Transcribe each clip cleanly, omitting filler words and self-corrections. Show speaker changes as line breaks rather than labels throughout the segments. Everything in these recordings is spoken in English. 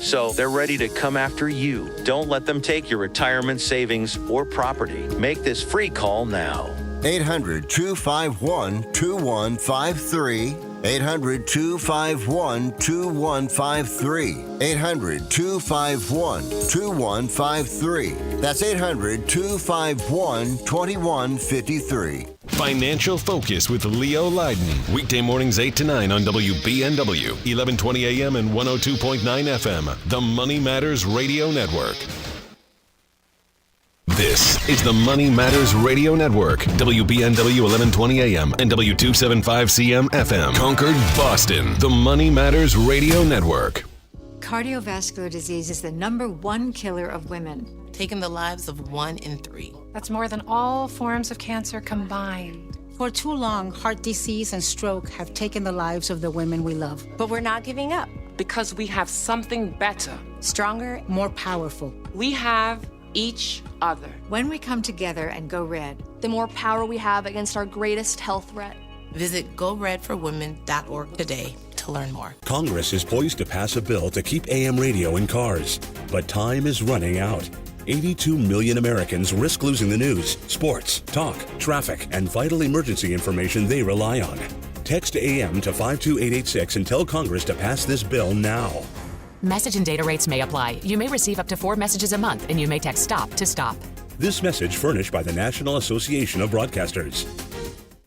so they're ready to come after you. Don't let them take your retirement savings or property. Make this free call now.
800-251-2153. 800-251-2153. 800-251-2153. That's 800-251-2153.
Financial Focus with Leo Leiden. Weekday mornings 8 to 9 on WBNW, 1120 AM and 102.9 FM. The Money Matters Radio Network. This is the Money Matters Radio Network, WBNW 1120 AM and W275CM FM. Concord, Boston, the Money Matters Radio Network.
Cardiovascular disease is the #1 killer of women,
taking the lives of 1 in 3.
That's more than all forms of cancer combined.
For too long, heart disease and stroke have taken the lives of the women we love.
But we're not giving up because we have something better,
stronger, more powerful.
We have each other.
When we come together and go red,
the more power we have against our greatest health threat.
Visit GoRedForWomen.org today to learn more.
Congress is poised to pass a bill to keep AM radio in cars, but time is running out. 82 million Americans risk losing the news, sports, talk, traffic, and vital emergency information they rely on. Text AM to 52886 and tell Congress to pass this bill now.
Message and data rates may apply. You may receive up to 4 messages a month, and you may text STOP to stop.
This message furnished by the National Association of Broadcasters.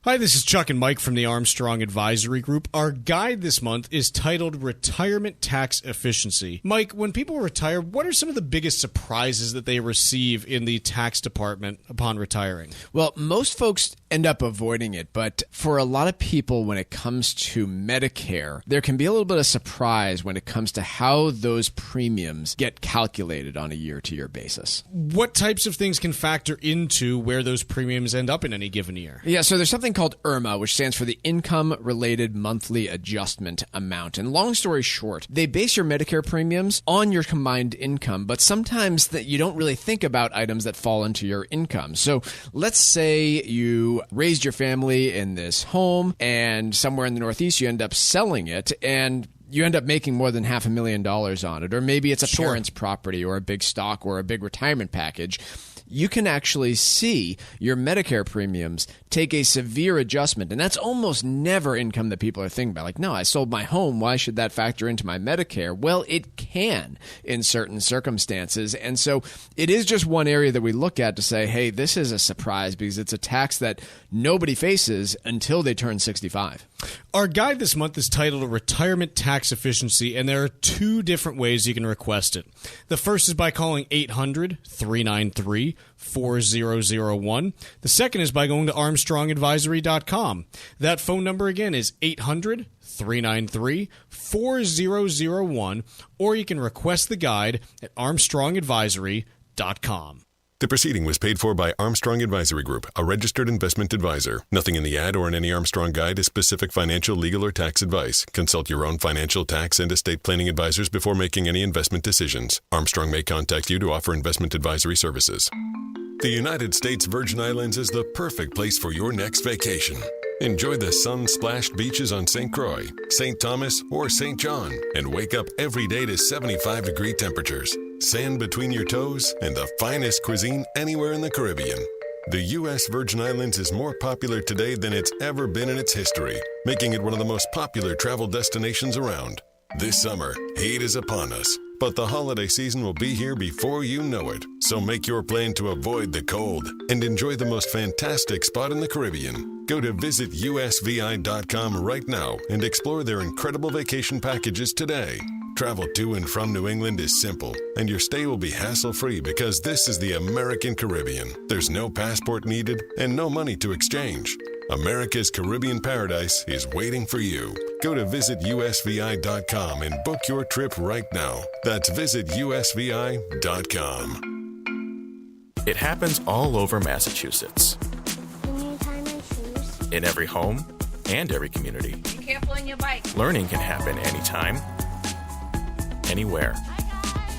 Hi, this is Chuck and Mike from the Armstrong Advisory Group. Our guide this month is titled Retirement Tax Efficiency. Mike, when people retire, what are some of the biggest surprises that they receive in the tax department upon retiring?
Well, most folks end up avoiding it, but for a lot of people, when it comes to Medicare, there can be a little bit of surprise when it comes to how those premiums get calculated on a year-to-year basis.
What types of things can factor into where those premiums end up in any given year?
Yeah, so there's something called IRMA, which stands for the Income-Related Monthly Adjustment Amount. And long story short, they base your Medicare premiums on your combined income, but sometimes that you don't really think about items that fall into your income. So let's say you raised your family in this home, and somewhere in the Northeast you end up selling it, and you end up making more than $500,000 on it. Or maybe it's a parent's property or a big stock or a big retirement package. You can actually see your Medicare premiums take a severe adjustment. And that's almost never income that people are thinking about. Like, no, I sold my home. Why should that factor into my Medicare? Well, it can in certain circumstances. And so it is just one area that we look at to say, hey, this is a surprise because it's a tax that nobody faces until they turn 65.
Our guide this month is titled Retirement Tax Efficiency, and there are 2 different ways you can request it. The first is by calling 800-393-4001. The second is by going to ArmstrongAdvisory.com. That phone number again is 800-393-4001, or you can request the guide at ArmstrongAdvisory.com.
The proceeding was paid for by Armstrong Advisory Group, a registered investment advisor. Nothing in the ad or in any Armstrong guide is specific financial, legal, or tax advice. Consult your own financial, tax, and estate planning advisors before making any investment decisions. Armstrong may contact you to offer investment advisory services. The United States Virgin Islands is the perfect place for your next vacation. Enjoy the sun-splashed beaches on St. Croix, St. Thomas, or St. John, and wake up every day to 75-degree temperatures, sand between your toes, and the finest cuisine anywhere in the Caribbean. The U.S. Virgin Islands is more popular today than it's ever been in its history, making it one of the most popular travel destinations around. This summer, heat is upon us, but the holiday season will be here before you know it. So make your plan to avoid the cold and enjoy the most fantastic spot in the Caribbean. Go to visitusvi.com right now and explore their incredible vacation packages today. Travel to and from New England is simple, and your stay will be hassle-free because this is the American Caribbean. There's no passport needed and no money to exchange. America's Caribbean paradise is waiting for you. Go to visitusvi.com and book your trip right now. That's visitusvi.com.
It happens all over Massachusetts. In every home and every community.
Be careful on your bike.
Learning can happen anytime, anywhere.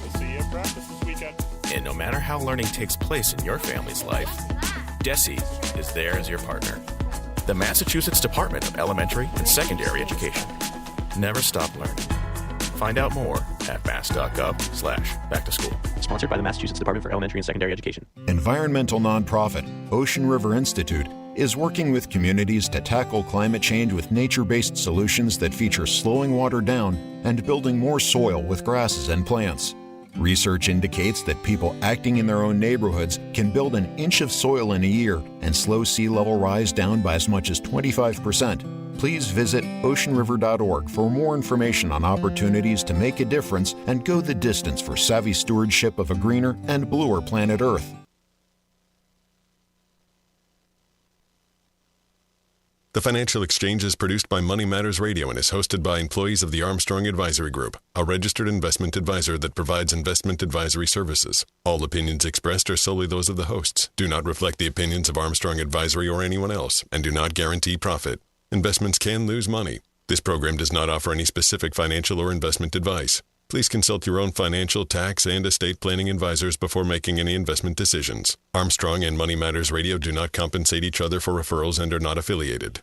We'll see you at practice this weekend.
And no matter how learning takes place in your family's life, DESE is there as your partner. The Massachusetts Department of Elementary and Secondary Education. Never stop learning. Find out more at mass.gov/back-to-school.
Sponsored by the Massachusetts Department for Elementary and Secondary Education.
Environmental nonprofit Ocean River Institute is working with communities to tackle climate change with nature-based solutions that feature slowing water down and building more soil with grasses and plants. Research indicates that people acting in their own neighborhoods can build an inch of soil in a year and slow sea level rise down by as much as 25%. Please visit oceanriver.org for more information on opportunities to make a difference and go the distance for savvy stewardship of a greener and bluer planet Earth.
The Financial Exchange is produced by Money Matters Radio and is hosted by employees of the Armstrong Advisory Group, a registered investment advisor that provides investment advisory services. All opinions expressed are solely those of the hosts, do not reflect the opinions of Armstrong Advisory or anyone else, and do not guarantee profit. Investments can lose money. This program does not offer any specific financial or investment advice. Please consult your own financial, tax, and estate planning advisors before making any investment decisions. Armstrong and Money Matters Radio do not compensate each other for referrals and are not affiliated.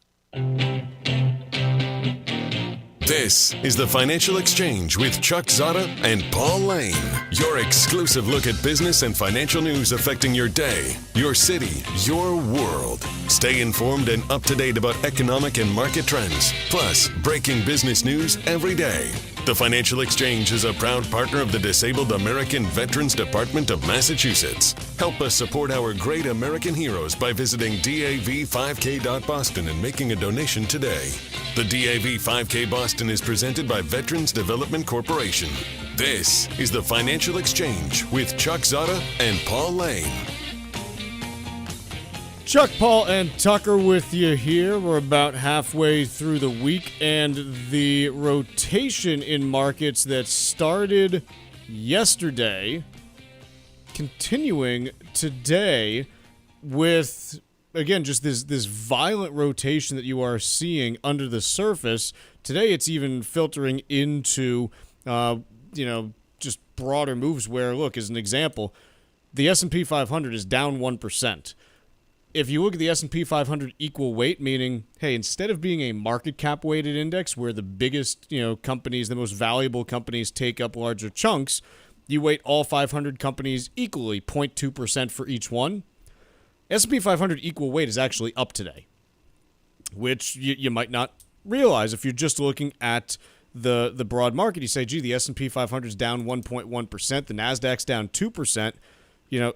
This is the Financial Exchange with Chuck Zodda and Paul Lane. Your exclusive look at business and financial news affecting your day, your city, your world. Stay informed and up to date about economic and market trends, plus breaking business news every day. The Financial Exchange is a proud partner of the Disabled American Veterans Department of Massachusetts. Help us support our great American heroes by visiting DAV5K.Boston and making a donation today. The DAV 5K Boston is presented by Veterans Development Corporation. This is the Financial Exchange with Chuck Zodda and Paul Lane.
Chuck, Paul, and Tucker with you here. We're about halfway through the week, and the rotation in markets that started yesterday, continuing today with, again, just this violent rotation that you are seeing under the surface. Today it's even filtering into, just broader moves where, look, as an example, the S&P 500 is down 1%. If you look at the S&P 500 equal weight, meaning, hey, instead of being a market cap weighted index where the biggest, companies, the most valuable companies take up larger chunks, you weight all 500 companies equally, 0.2% for each one. S&P 500 equal weight is actually up today, which you might not realize if you're just looking at the broad market. You say, gee, the S&P 500 is down 1.1%, the NASDAQ's down 2%,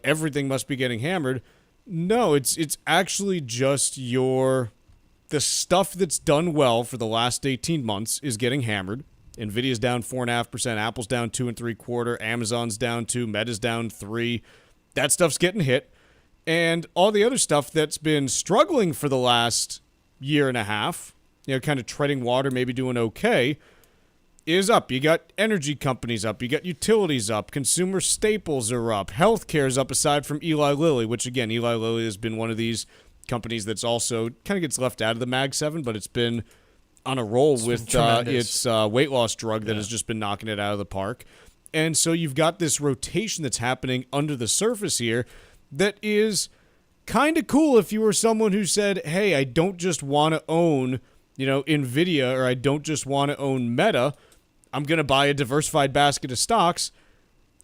everything must be getting hammered. No, it's actually just the stuff that's done well for the last 18 months is getting hammered. Nvidia's down 4.5%, Apple's down 2 3/4, Amazon's down 2, Meta's down 3. That stuff's getting hit. And all the other stuff that's been struggling for the last year and a half, kind of treading water, maybe doing okay, is up. You got energy companies up. You got utilities up. Consumer staples are up. Healthcare's up aside from Eli Lilly, which, again, Eli Lilly has been one of these companies that's also kind of gets left out of the Mag 7, but it's been on a roll with its weight loss drug that has just been knocking it out of the park. And so you've got this rotation that's happening under the surface here that is kind of cool if you were someone who said, hey, I don't just want to own, Nvidia, or I don't just want to own Meta. I'm going to buy a diversified basket of stocks.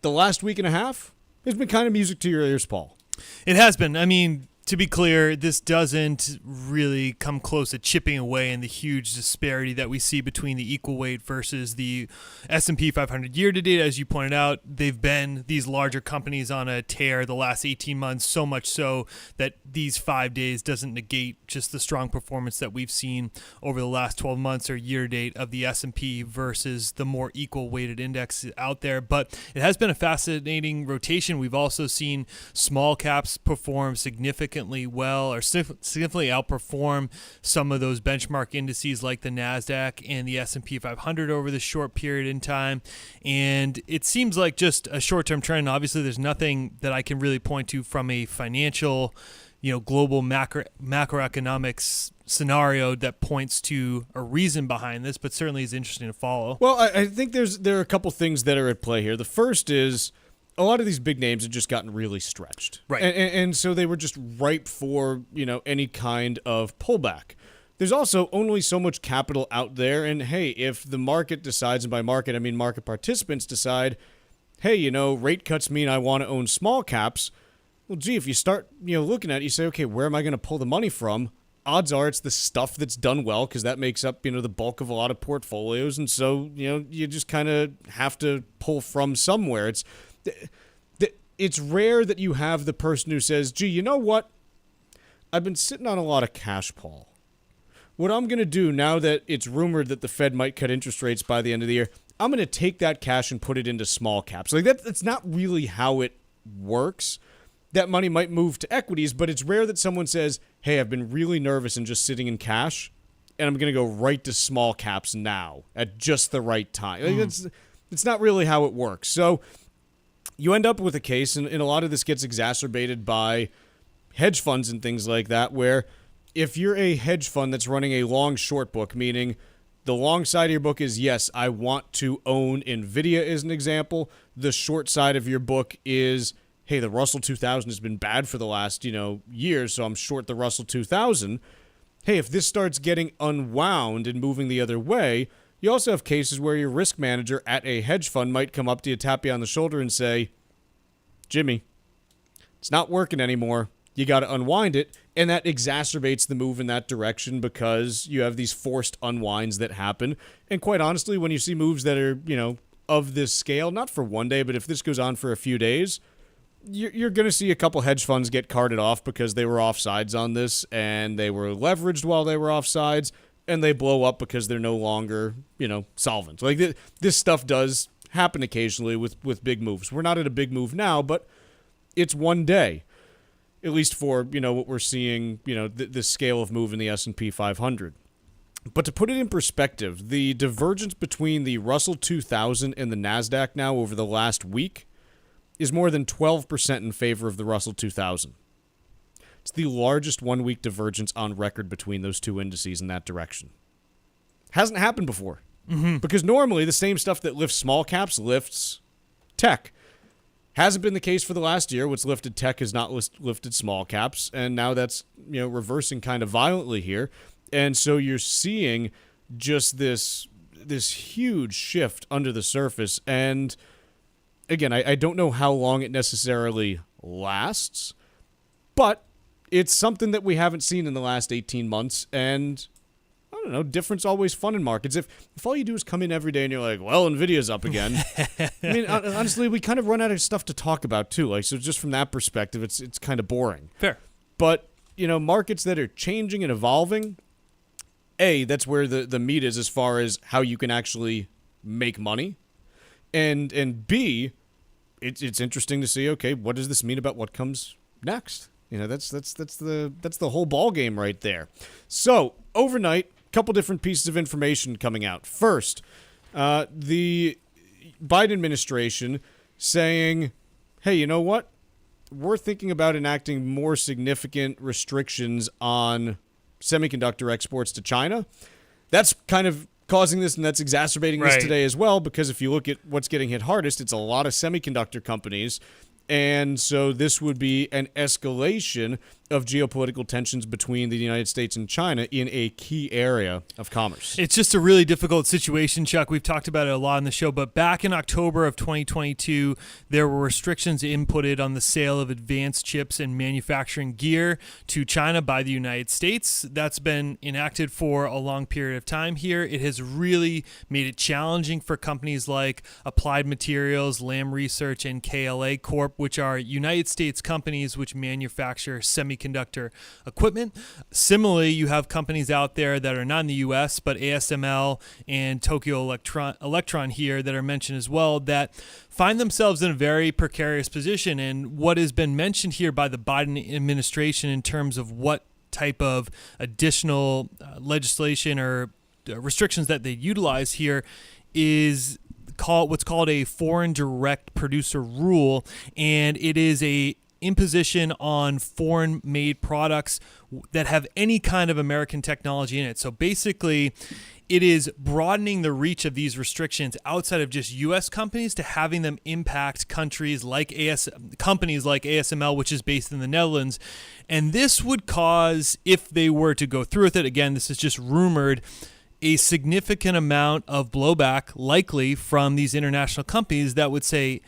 The last week and a half has been kind of music to your ears, Paul.
It has been. I mean, to be clear, this doesn't really come close to chipping away in the huge disparity that we see between the equal weight versus the S&P 500 year to date. As you pointed out, they've been these larger companies on a tear the last 18 months, so much so that these 5 days doesn't negate just the strong performance that we've seen over the last 12 months or year to date of the S&P versus the more equal weighted index out there. But it has been a fascinating rotation. We've also seen small caps perform significantly well, or significantly outperform some of those benchmark indices like the NASDAQ and the S&P 500 over the short period in time. And it seems like just a short-term trend. Obviously, there's nothing that I can really point to from a financial, global macroeconomics scenario that points to a reason behind this, but certainly is interesting to follow.
Well, I think there are a couple things that are at play here. The first is a lot of these big names have just gotten really stretched.
Right.
And so they were just ripe for, any kind of pullback. there's also only so much capital out there. And hey, if the market decides, and by market, I mean market participants decide, hey, rate cuts mean I want to own small caps. Well, gee, if you start, looking at it, you say, okay, where am I going to pull the money from? Odds are it's the stuff that's done well, because that makes up, the bulk of a lot of portfolios. And so, you just kind of have to pull from somewhere. It's rare that you have the person who says, gee, you know what? I've been sitting on a lot of cash, Paul. What I'm going to do now that it's rumored that the Fed might cut interest rates by the end of the year, I'm going to take that cash and put it into small caps. Like that's not really how it works. That money might move to equities, but it's rare that someone says, hey, I've been really nervous and just sitting in cash, and I'm going to go right to small caps now at just the right time. Like, it's not really how it works. So you end up with a case, and a lot of this gets exacerbated by hedge funds and things like that, where if you're a hedge fund that's running a long short book, meaning the long side of your book is, yes, I want to own NVIDIA as an example. The short side of your book is, hey, the Russell 2000 has been bad for the last, years, so I'm short the Russell 2000. Hey, if this starts getting unwound and moving the other way, you also have cases where your risk manager at a hedge fund might come up to you, tap you on the shoulder and say, Jimmy, it's not working anymore. You got to unwind it. And that exacerbates the move in that direction because you have these forced unwinds that happen. And quite honestly, when you see moves that are, of this scale, not for one day, but if this goes on for a few days, you're going to see a couple hedge funds get carted off because they were offsides on this and they were leveraged while they were offsides, and they blow up because they're no longer, solvent. Like this stuff does happen occasionally with big moves. We're not at a big move now, but it's one day, at least for, what we're seeing, the scale of move in the S&P 500. But to put it in perspective, the divergence between the Russell 2000 and the NASDAQ now over the last week is more than 12% in favor of the Russell 2000. It's the largest one-week divergence on record between those two indices in that direction. Hasn't happened before. Mm-hmm. Because normally the same stuff that lifts small caps lifts tech. Hasn't been the case for the last year. What's lifted tech has not lifted small caps, and now that's reversing kind of violently here. And so you're seeing just this huge shift under the surface, and again, I don't know how long it necessarily lasts, but it's something that we haven't seen in the last 18 months, and I don't know, difference always fun in markets. If all you do is come in every day and you're like, well, NVIDIA's up again. I mean, honestly, we kind of run out of stuff to talk about too. Like, so just from that perspective, it's kind of boring.
Fair.
But, markets that are changing and evolving, A, that's where the meat is as far as how you can actually make money. And B, it's interesting to see, okay, what does this mean about what comes next? That's the whole ball game right there. So, overnight, a couple different pieces of information coming out. First, the Biden administration saying, hey, you know what? We're thinking about enacting more significant restrictions on semiconductor exports to China. That's kind of causing this, and that's exacerbating this today as well, because if you look at what's getting hit hardest, it's a lot of semiconductor companies. And so this would be an escalation of geopolitical tensions between the United States and China in a key area of commerce.
It's just a really difficult situation, Chuck. We've talked about it a lot on the show, but back in October of 2022, there were restrictions inputted on the sale of advanced chips and manufacturing gear to China by the United States. That's been enacted for a long period of time here. It has really made it challenging for companies like Applied Materials, Lam Research, and KLA Corp, which are United States companies which manufacture semiconductor equipment. Similarly, you have companies out there that are not in the U.S., but ASML and Tokyo Electron here that are mentioned as well, that find themselves in a very precarious position. And what has been mentioned here by the Biden administration in terms of what type of additional legislation or restrictions that they utilize here is what's called a foreign direct producer rule, and it is a imposition on foreign-made products that have any kind of American technology in it. So basically, it is broadening the reach of these restrictions outside of just U.S. companies to having them impact companies like ASML, which is based in the Netherlands. And this would cause, if they were to go through with it, again, this is just rumored, a significant amount of blowback likely from these international companies that would say,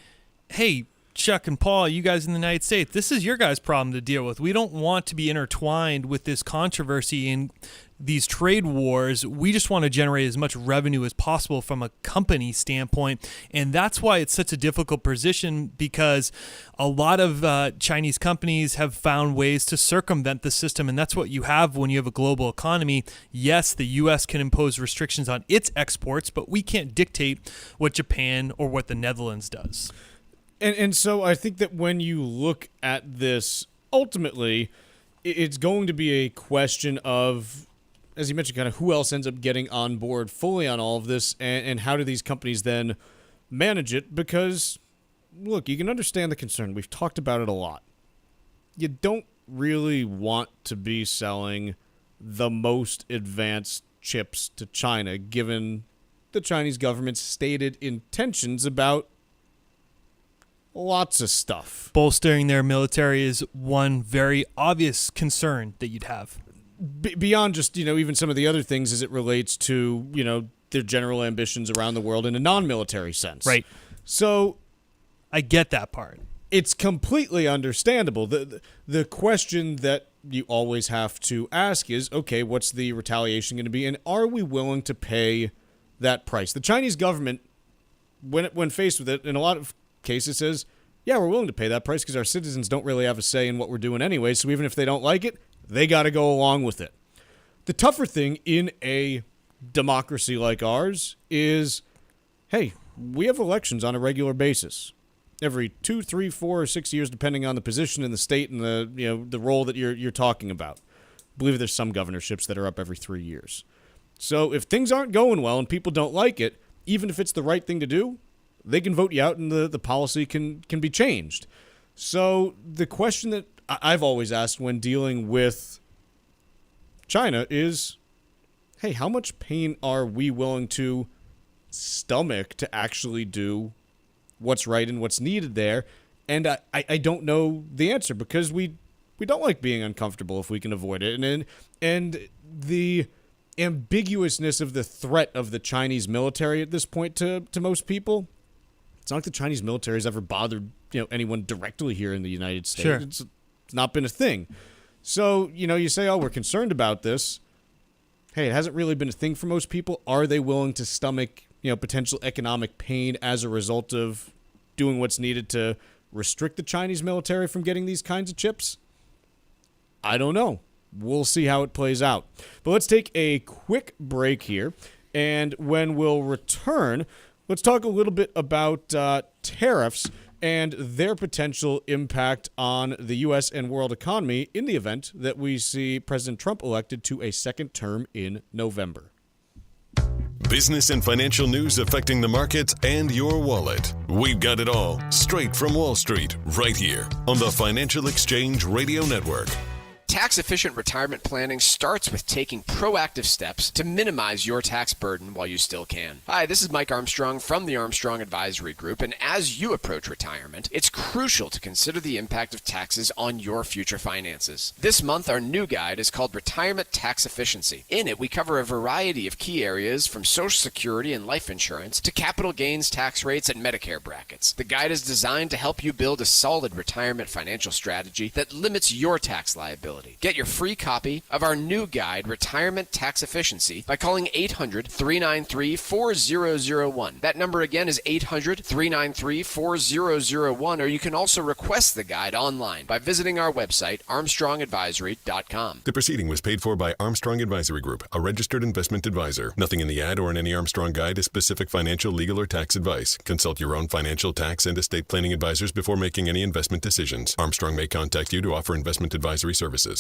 hey, Chuck and Paul, you guys in the United States, this is your guys' problem to deal with. We don't want to be intertwined with this controversy and these trade wars. We just want to generate as much revenue as possible from a company standpoint. And that's why it's such a difficult position, because a lot of Chinese companies have found ways to circumvent the system. And that's what you have when you have a global economy. Yes, the U.S. can impose restrictions on its exports, but we can't dictate what Japan or what the Netherlands does.
And so I think that when you look at this, ultimately, it's going to be a question of, as you mentioned, kind of who else ends up getting on board fully on all of this, and how do these companies then manage it? Because, look, you can understand the concern. We've talked about it a lot. You don't really want to be selling the most advanced chips to China, given the Chinese government's stated intentions about lots of stuff.
Bolstering their military is one very obvious concern that you'd have.
Beyond just, even some of the other things as it relates to, their general ambitions around the world in a non-military sense.
Right.
So
I get that part.
It's completely understandable. The question that you always have to ask is, okay, what's the retaliation going to be, and are we willing to pay that price? The Chinese government, when faced with it, in a lot of cases says, yeah, we're willing to pay that price because our citizens don't really have a say in what we're doing anyway, so even if they don't like it, they got to go along with it. The tougher thing in a democracy like ours is, hey, we have elections on a regular basis. Every 2, 3, 4, or 6 years, depending on the position in the state and the role that you're talking about. I believe there's some governorships that are up every 3 years. So if things aren't going well and people don't like it, even if it's the right thing to do, they can vote you out and the policy can be changed. So the question that I've always asked when dealing with China is, hey, how much pain are we willing to stomach to actually do what's right and what's needed there? And I don't know the answer, because we don't like being uncomfortable if we can avoid it. And the ambiguousness of the threat of the Chinese military at this point to most people, it's not like the Chinese military has ever bothered anyone directly here in the United States.
Sure.
It's not been a thing. So, you say, oh, we're concerned about this. Hey, it hasn't really been a thing for most people. Are they willing to stomach, potential economic pain as a result of doing what's needed to restrict the Chinese military from getting these kinds of chips? I don't know. We'll see how it plays out. But let's take a quick break here. And when we'll return, let's talk a little bit about tariffs and their potential impact on the U.S. and world economy in the event that we see President Trump elected to a second term in November.
Business and financial news affecting the markets and your wallet. We've got it all straight from Wall Street, right here on the Financial Exchange Radio Network.
Tax-efficient retirement planning starts with taking proactive steps to minimize your tax burden while you still can. Hi, this is Mike Armstrong from the Armstrong Advisory Group, and as you approach retirement, it's crucial to consider the impact of taxes on your future finances. This month, our new guide is called Retirement Tax Efficiency. In it, we cover a variety of key areas from Social Security and life insurance to capital gains tax rates and Medicare brackets. The guide is designed to help you build a solid retirement financial strategy that limits your tax liability. Get your free copy of our new guide, Retirement Tax Efficiency, by calling 800-393-4001. That number again is 800-393-4001, or you can also request the guide online by visiting our website, armstrongadvisory.com.
The proceeding was paid for by Armstrong Advisory Group, a registered investment advisor. Nothing in the ad or in any Armstrong guide is specific financial, legal, or tax advice. Consult your own financial, tax, and estate planning advisors before making any investment decisions. Armstrong may contact you to offer investment advisory services.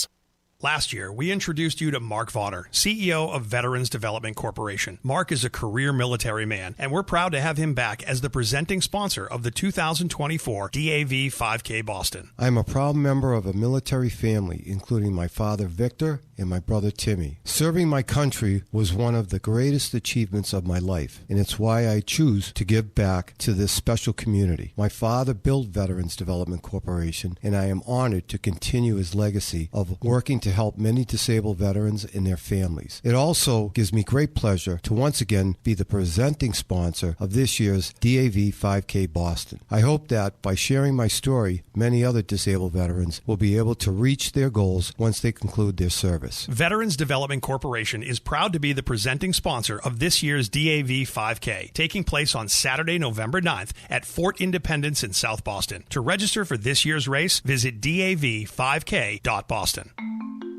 Last year, we introduced you to Mark Vaughter, CEO of Veterans Development Corporation. Mark is a career military man, and we're proud to have him back as the presenting sponsor of the 2024 DAV 5K Boston.
I'm a proud member of a military family, including my father, Victor, and my brother, Timmy. Serving my country was one of the greatest achievements of my life, and it's why I choose to give back to this special community. My father built Veterans Development Corporation, and I am honored to continue his legacy of working to help many disabled veterans and their families. It also gives me great pleasure to once again be the presenting sponsor of this year's DAV 5K Boston. I hope that by sharing my story, many other disabled veterans will be able to reach their goals once they conclude their service.
Veterans Development Corporation is proud to be the presenting sponsor of this year's DAV 5K, taking place on Saturday, November 9th at Fort Independence in South Boston. To register for this year's race, visit dav5k.boston.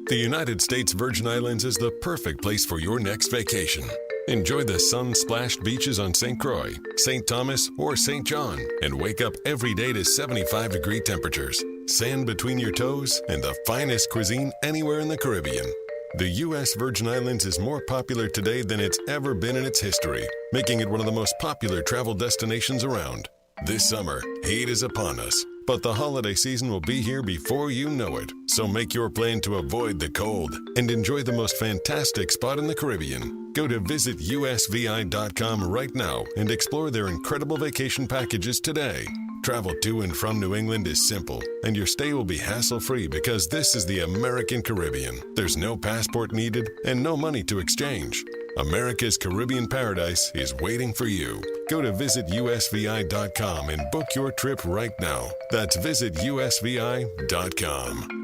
The United States Virgin Islands is the perfect place for your next vacation. Enjoy the sun-splashed beaches on St. Croix, St. Thomas, or St. John, and wake up every day to 75-degree temperatures, sand between your toes, and the finest cuisine anywhere in the Caribbean. The U.S. Virgin Islands is more popular today than it's ever been in its history, making it one of the most popular travel destinations around. This summer, heat is upon us, but the holiday season will be here before you know it. So make your plan to avoid the cold and enjoy the most fantastic spot in the Caribbean. Go to visitusvi.com right now and explore their incredible vacation packages today. Travel to and from New England is simple, and your stay will be hassle-free because this is the American Caribbean. There's no passport needed and no money to exchange. America's Caribbean paradise is waiting for you. Go to visitusvi.com and book your trip right now. That's visitusvi.com.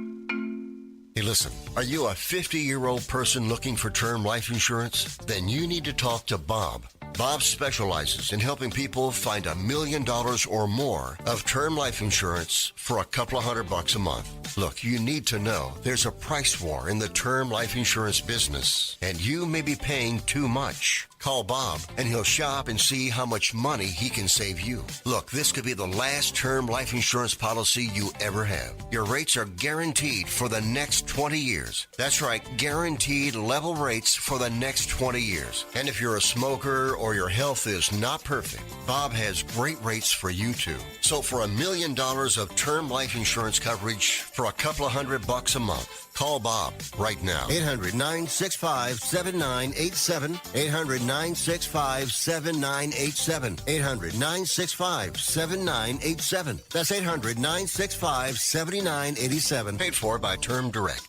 Hey, listen, are you a 50-year-old person looking for term life insurance? Then you need to talk to Bob. Bob specializes in helping people find $1 million or more of term life insurance for a couple of $100 a month. Look, you need to know there's a price war in the term life insurance business, and you may be paying too much. Call Bob, and he'll shop and see how much money he can save you. Look, this could be the last term life insurance policy you ever have. Your rates are guaranteed for the next 20 years. That's right, guaranteed level rates for the next 20 years. And if you're a smoker or your health is not perfect, Bob has great rates for you too. So for $1 million of term life insurance coverage for a couple of $100 a month, call Bob right now. 800-965-7987. 800-965-7987. 800-965-7987. That's 800-965-7987. Paid for by Term Direct.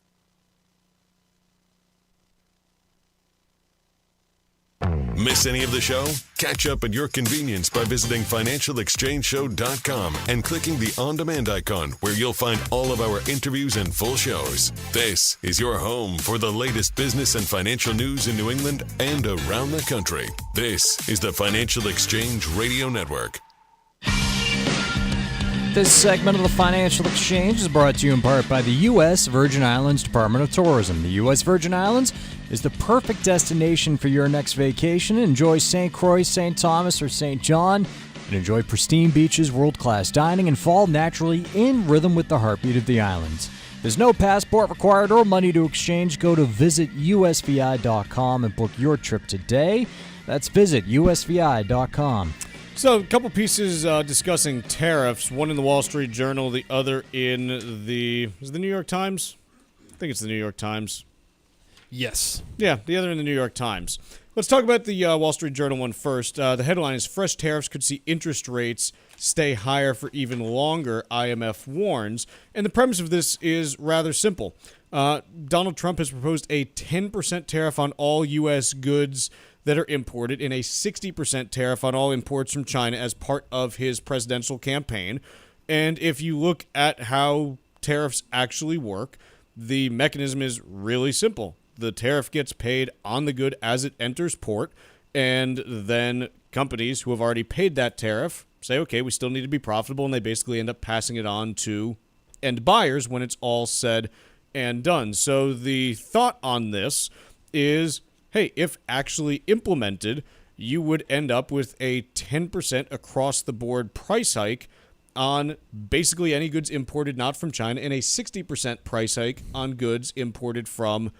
Miss any of the show? Catch up at your convenience by visiting financialexchangeshow.com and clicking the on-demand icon where you'll find all of our interviews and full shows. This is your home for the latest business and financial news in New England and around the country. This is the Financial Exchange Radio Network.
This segment of the Financial Exchange is brought to you in part by the U.S. Virgin Islands Department of Tourism. The U.S. Virgin Islands is the perfect destination for your next vacation. Enjoy St. Croix, St. Thomas, or St. John, and enjoy pristine beaches, world-class dining, and fall naturally in rhythm with the heartbeat of the islands. There's no passport required or money to exchange. Go to visitusvi.com and book your trip today. That's visitusvi.com.
So, a couple pieces discussing tariffs, one in the Wall Street Journal, the other in is it the New York Times? I think it's the New York Times.
Yes.
Yeah, the other in the New York Times. Let's talk about the Wall Street Journal one first. The headline is, Fresh Tariffs Could See Interest Rates Stay Higher for Even Longer, IMF Warns. And the premise of this is rather simple. Donald Trump has proposed a 10% tariff on all U.S. goods that are imported and a 60% tariff on all imports from China as part of his presidential campaign. And if you look at how tariffs actually work, the mechanism is really simple. The tariff gets paid on the good as it enters port, and then companies who have already paid that tariff say, okay, we still need to be profitable, and they basically end up passing it on to end buyers when it's all said and done. So the thought on this is, hey, if actually implemented, you would end up with a 10% across-the-board price hike on basically any goods imported not from China and a 60% price hike on goods imported from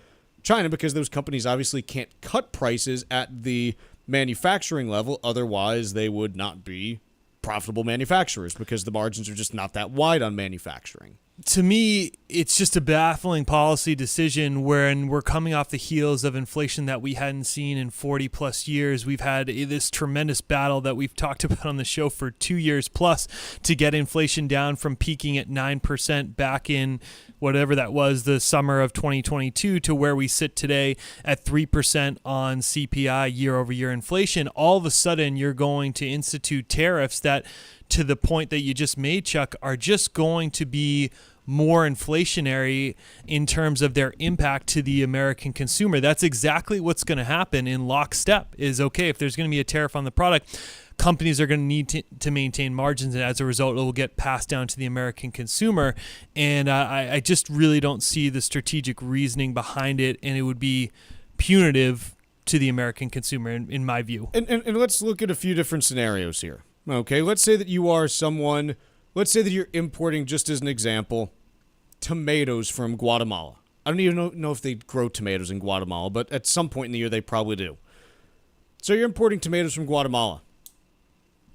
China, because those companies obviously can't cut prices at the manufacturing level. Otherwise, they would not be profitable manufacturers because the margins are just not that wide on manufacturing.
To me, it's just a baffling policy decision when we're coming off the heels of inflation that we hadn't seen in 40 plus years. We've had this tremendous battle that we've talked about on the show for 2 years plus to get inflation down from peaking at 9% back in whatever that was, the summer of 2022, to where we sit today at 3% on CPI, year over year inflation. All of a sudden, you're going to institute tariffs that, to the point that you just made, Chuck, are just going to be more inflationary in terms of their impact to the American consumer. That's exactly what's going to happen in lockstep. Is, okay, if there's going to be a tariff on the product, companies are going to need to maintain margins, and as a result, it will get passed down to the American consumer. And I just really don't see the strategic reasoning behind it, and it would be punitive to the American consumer, in my view.
And let's look at a few different scenarios here. Okay, let's say that you are someone, let's say that you're importing, just as an example, tomatoes from Guatemala. I don't even know if they grow tomatoes in Guatemala, but at some point in the year they probably do. So you're importing tomatoes from Guatemala.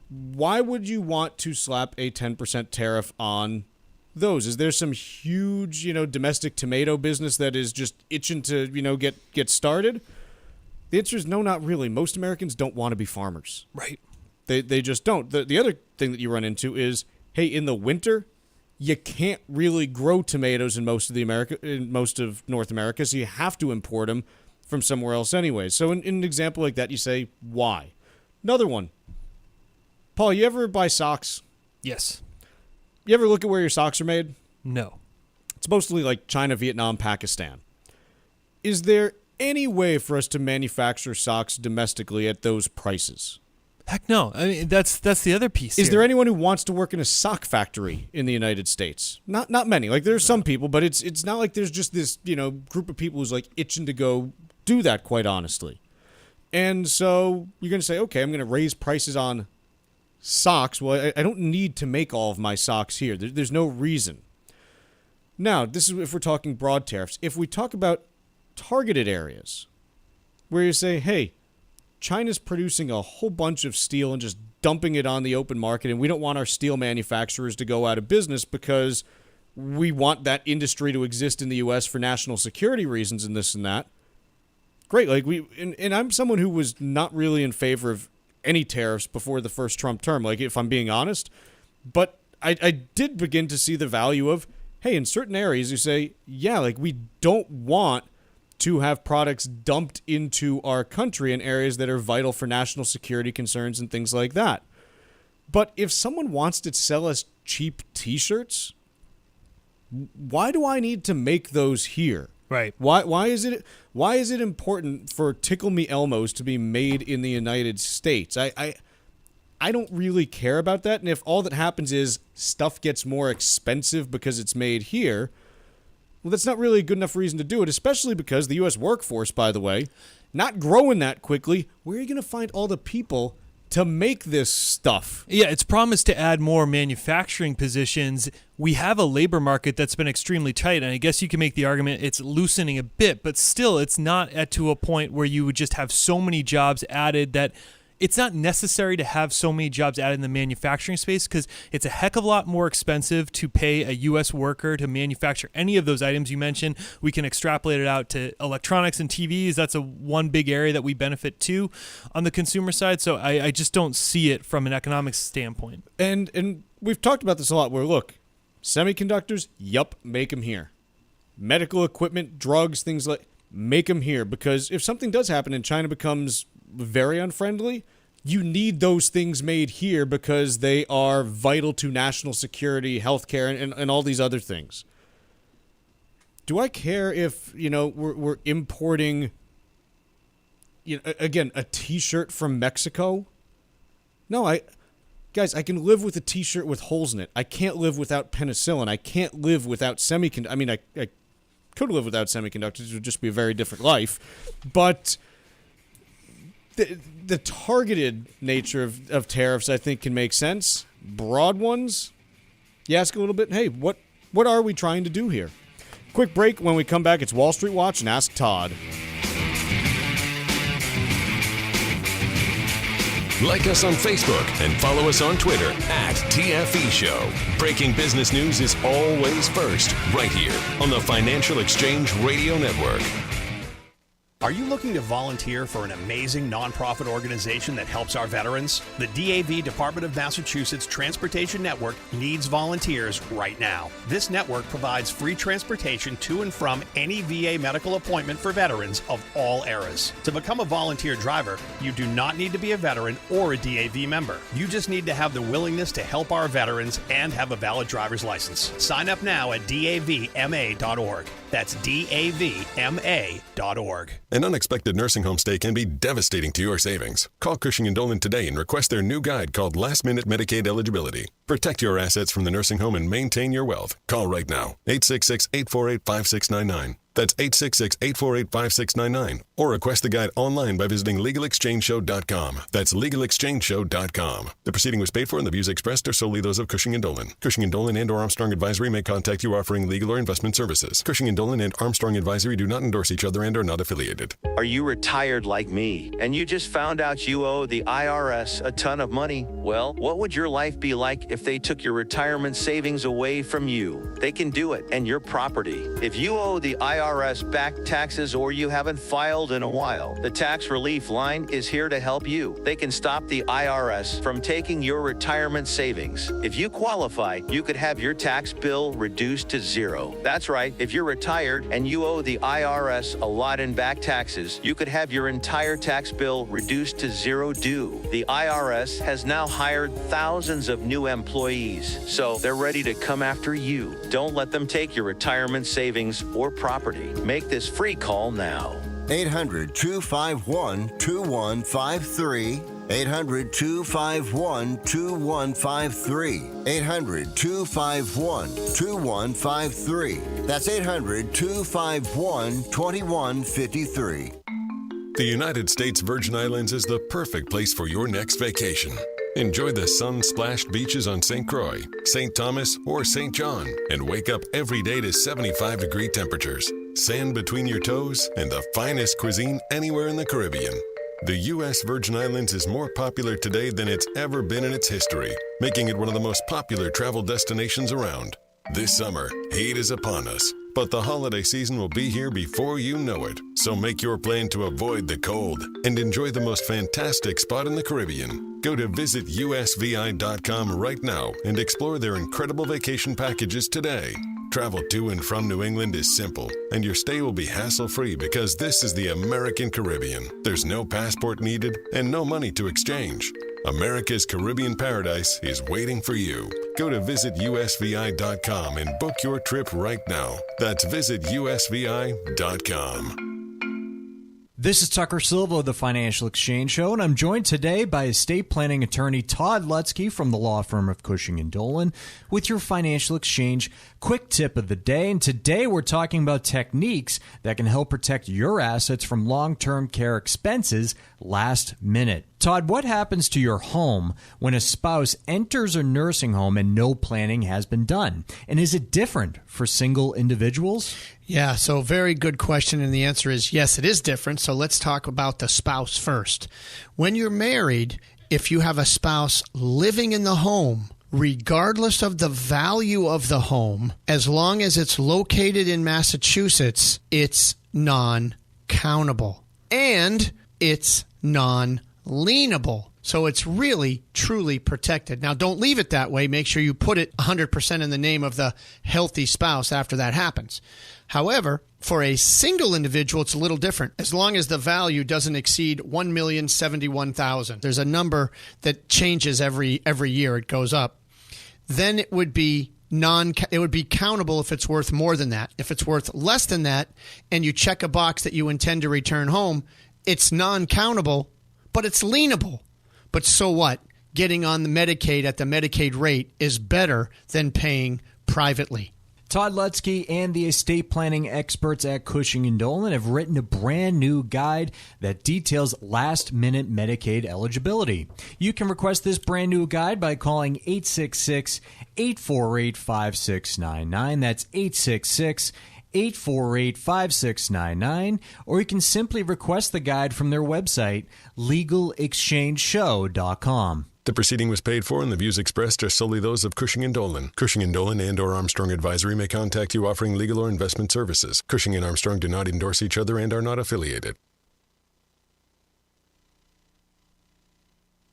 Why would you want to slap a 10% tariff on those? Is there some huge, domestic tomato business that is just itching to, get started? The answer is no, not really. Most Americans don't want to be farmers.
Right.
They just don't. The other thing that you run into is, hey, in the winter, you can't really grow tomatoes in most of North America, so you have to import them from somewhere else anyway. So in an example like that, you say, why? Another one. Paul, you ever buy socks?
Yes.
You ever look at where your socks are made?
No.
It's mostly like China, Vietnam, Pakistan. Is there any way for us to manufacture socks domestically at those prices?
Heck no. I mean, that's the other piece.
Is there anyone who wants to work in a sock factory in the United States? Not many. Like, there's some people, but it's not like there's just this, group of people who's like itching to go do that, quite honestly. And so you're going to say, okay, I'm going to raise prices on socks. Well, I don't need to make all of my socks here. There's no reason. Now, this is if we're talking broad tariffs. If we talk about targeted areas where you say, hey, China's producing a whole bunch of steel and just dumping it on the open market, and we don't want our steel manufacturers to go out of business because we want that industry to exist in the U.S. for national security reasons and this and that. Great. And I'm someone who was not really in favor of any tariffs before the first Trump term, like, if I'm being honest. But I did begin to see the value of, hey, in certain areas you say, yeah, like, we don't want to have products dumped into our country in areas that are vital for national security concerns and things like that. But if someone wants to sell us cheap T-shirts, why do I need to make those here?
Right.
Why is it important for Tickle Me Elmos to be made in the United States? I don't really care about that. And if all that happens is stuff gets more expensive because it's made here, well, that's not really a good enough reason to do it, especially because the U.S. workforce, by the way, not growing that quickly. Where are you going to find all the people to make this stuff?
Yeah, it's promised to add more manufacturing positions. We have a labor market that's been extremely tight, and I guess you can make the argument it's loosening a bit, but still it's not to a point where you would just have so many jobs added that it's not necessary to have so many jobs added in the manufacturing space, because it's a heck of a lot more expensive to pay a U.S. worker to manufacture any of those items you mentioned. We can extrapolate it out to electronics and TVs. That's one big area that we benefit too on the consumer side. So I just don't see it from an economic standpoint.
And we've talked about this a lot where, look, semiconductors, yup, make them here. Medical equipment, drugs, things like, make them here. Because if something does happen and China becomes very unfriendly, you need those things made here because they are vital to national security, healthcare, and all these other things. Do I care if, we're importing, again, a T-shirt from Mexico? No, guys, I can live with a T-shirt with holes in it. I can't live without penicillin. I can't live without semiconductors. I mean, I could live without semiconductors. It would just be a very different life. But the targeted nature of tariffs, I think, can make sense. Broad ones, you ask a little bit, hey, what are we trying to do here? Quick break. When we come back, it's Wall Street Watch and Ask Todd.
Like us on Facebook and follow us on Twitter @TFE Show. Breaking business news is always first, right here on the Financial Exchange Radio Network.
Are you looking to volunteer for an amazing nonprofit organization that helps our veterans? The DAV Department of Massachusetts Transportation Network needs volunteers right now. This network provides free transportation to and from any VA medical appointment for veterans of all eras. To become a volunteer driver, you do not need to be a veteran or a DAV member. You just need to have the willingness to help our veterans and have a valid driver's license. Sign up now at davma.org. That's davma.org.
An unexpected nursing home stay can be devastating to your savings. Call Cushing Dolan today and request their new guide called Last Minute Medicaid Eligibility. Protect your assets from the nursing home and maintain your wealth. Call right now. 866-848-5699. That's 866-848-5699. Or request the guide online by visiting LegalExchangeShow.com. That's LegalExchangeShow.com. The proceeding was paid for and the views expressed are solely those of Cushing & Dolan. Cushing & Dolan and or Armstrong Advisory may contact you offering legal or investment services. Cushing & Dolan and Armstrong Advisory do not endorse each other and are not affiliated.
Are you retired like me and you just found out you owe the IRS a ton of money? Well, what would your life be like if they took your retirement savings away from you? They can do it and your property. If you owe the IRS back taxes or you haven't filed in a while, the Tax Relief Line is here to help you. They can stop the IRS from taking your retirement savings. If you qualify, you could have your tax bill reduced to zero. That's right. If you're retired and you owe the IRS a lot in back taxes, you could have your entire tax bill reduced to zero due. The IRS has now hired thousands of new employees, so they're ready to come after you. Don't let them take your retirement savings or property. Make this free call now.
800-251-2153. 800-251-2153. 800-251-2153. That's 800-251-2153.
The United States Virgin Islands is the perfect place for your next vacation. Enjoy the sun-splashed beaches on St. Croix, St. Thomas, or St. John, and wake up every day to 75-degree temperatures, sand between your toes, and the finest cuisine anywhere in the Caribbean. The U.S. Virgin Islands is more popular today than it's ever been in its history, making it one of the most popular travel destinations around. This summer, heat is upon us, but the holiday season will be here before you know it. So make your plan to avoid the cold and enjoy the most fantastic spot in the Caribbean. Go to visitusvi.com right now and explore their incredible vacation packages today. Travel to and from New England is simple, and your stay will be hassle-free because this is the American Caribbean. There's no passport needed and no money to exchange. America's Caribbean paradise is waiting for you. Go to visitusvi.com and book your trip right now. That's visitusvi.com.
This is Tucker Silva of the Financial Exchange Show, and I'm joined today by estate planning attorney Todd Lutsky from the law firm of Cushing & Dolan with your Financial Exchange quick tip of the day. And today we're talking about techniques that can help protect your assets from long-term care expenses last minute. Todd, what happens to your home when a spouse enters a nursing home and no planning has been done? And is it different for single individuals?
Yeah, so very good question, and the answer is yes, it is different. So let's talk about the spouse first. When you're married, if you have a spouse living in the home, regardless of the value of the home, as long as it's located in Massachusetts, it's non-countable. And it's non-lienable. So it's really, truly protected. Now, don't leave it that way. Make sure you put it 100% in the name of the healthy spouse after that happens. However, for a single individual, it's a little different. As long as the value doesn't exceed $1,071,000, there's a number that changes every year. It goes up. Then it would be countable if it's worth more than that. If it's worth less than that, and you check a box that you intend to return home, it's non-countable, but it's lienable. But so what? Getting on the Medicaid at the Medicaid rate is better than paying privately.
Todd Lutsky and the estate planning experts at Cushing Dolan have written a brand new guide that details last-minute Medicaid eligibility. You can request this brand new guide by calling 866-848-5699. That's 848-5699, or you can simply request the guide from their website, legalexchangeshow.com.
The proceeding was paid for, and the views expressed are solely those of Cushing & Dolan. Cushing & Dolan and or Armstrong Advisory may contact you offering legal or investment services. Cushing and Armstrong do not endorse each other and are not affiliated.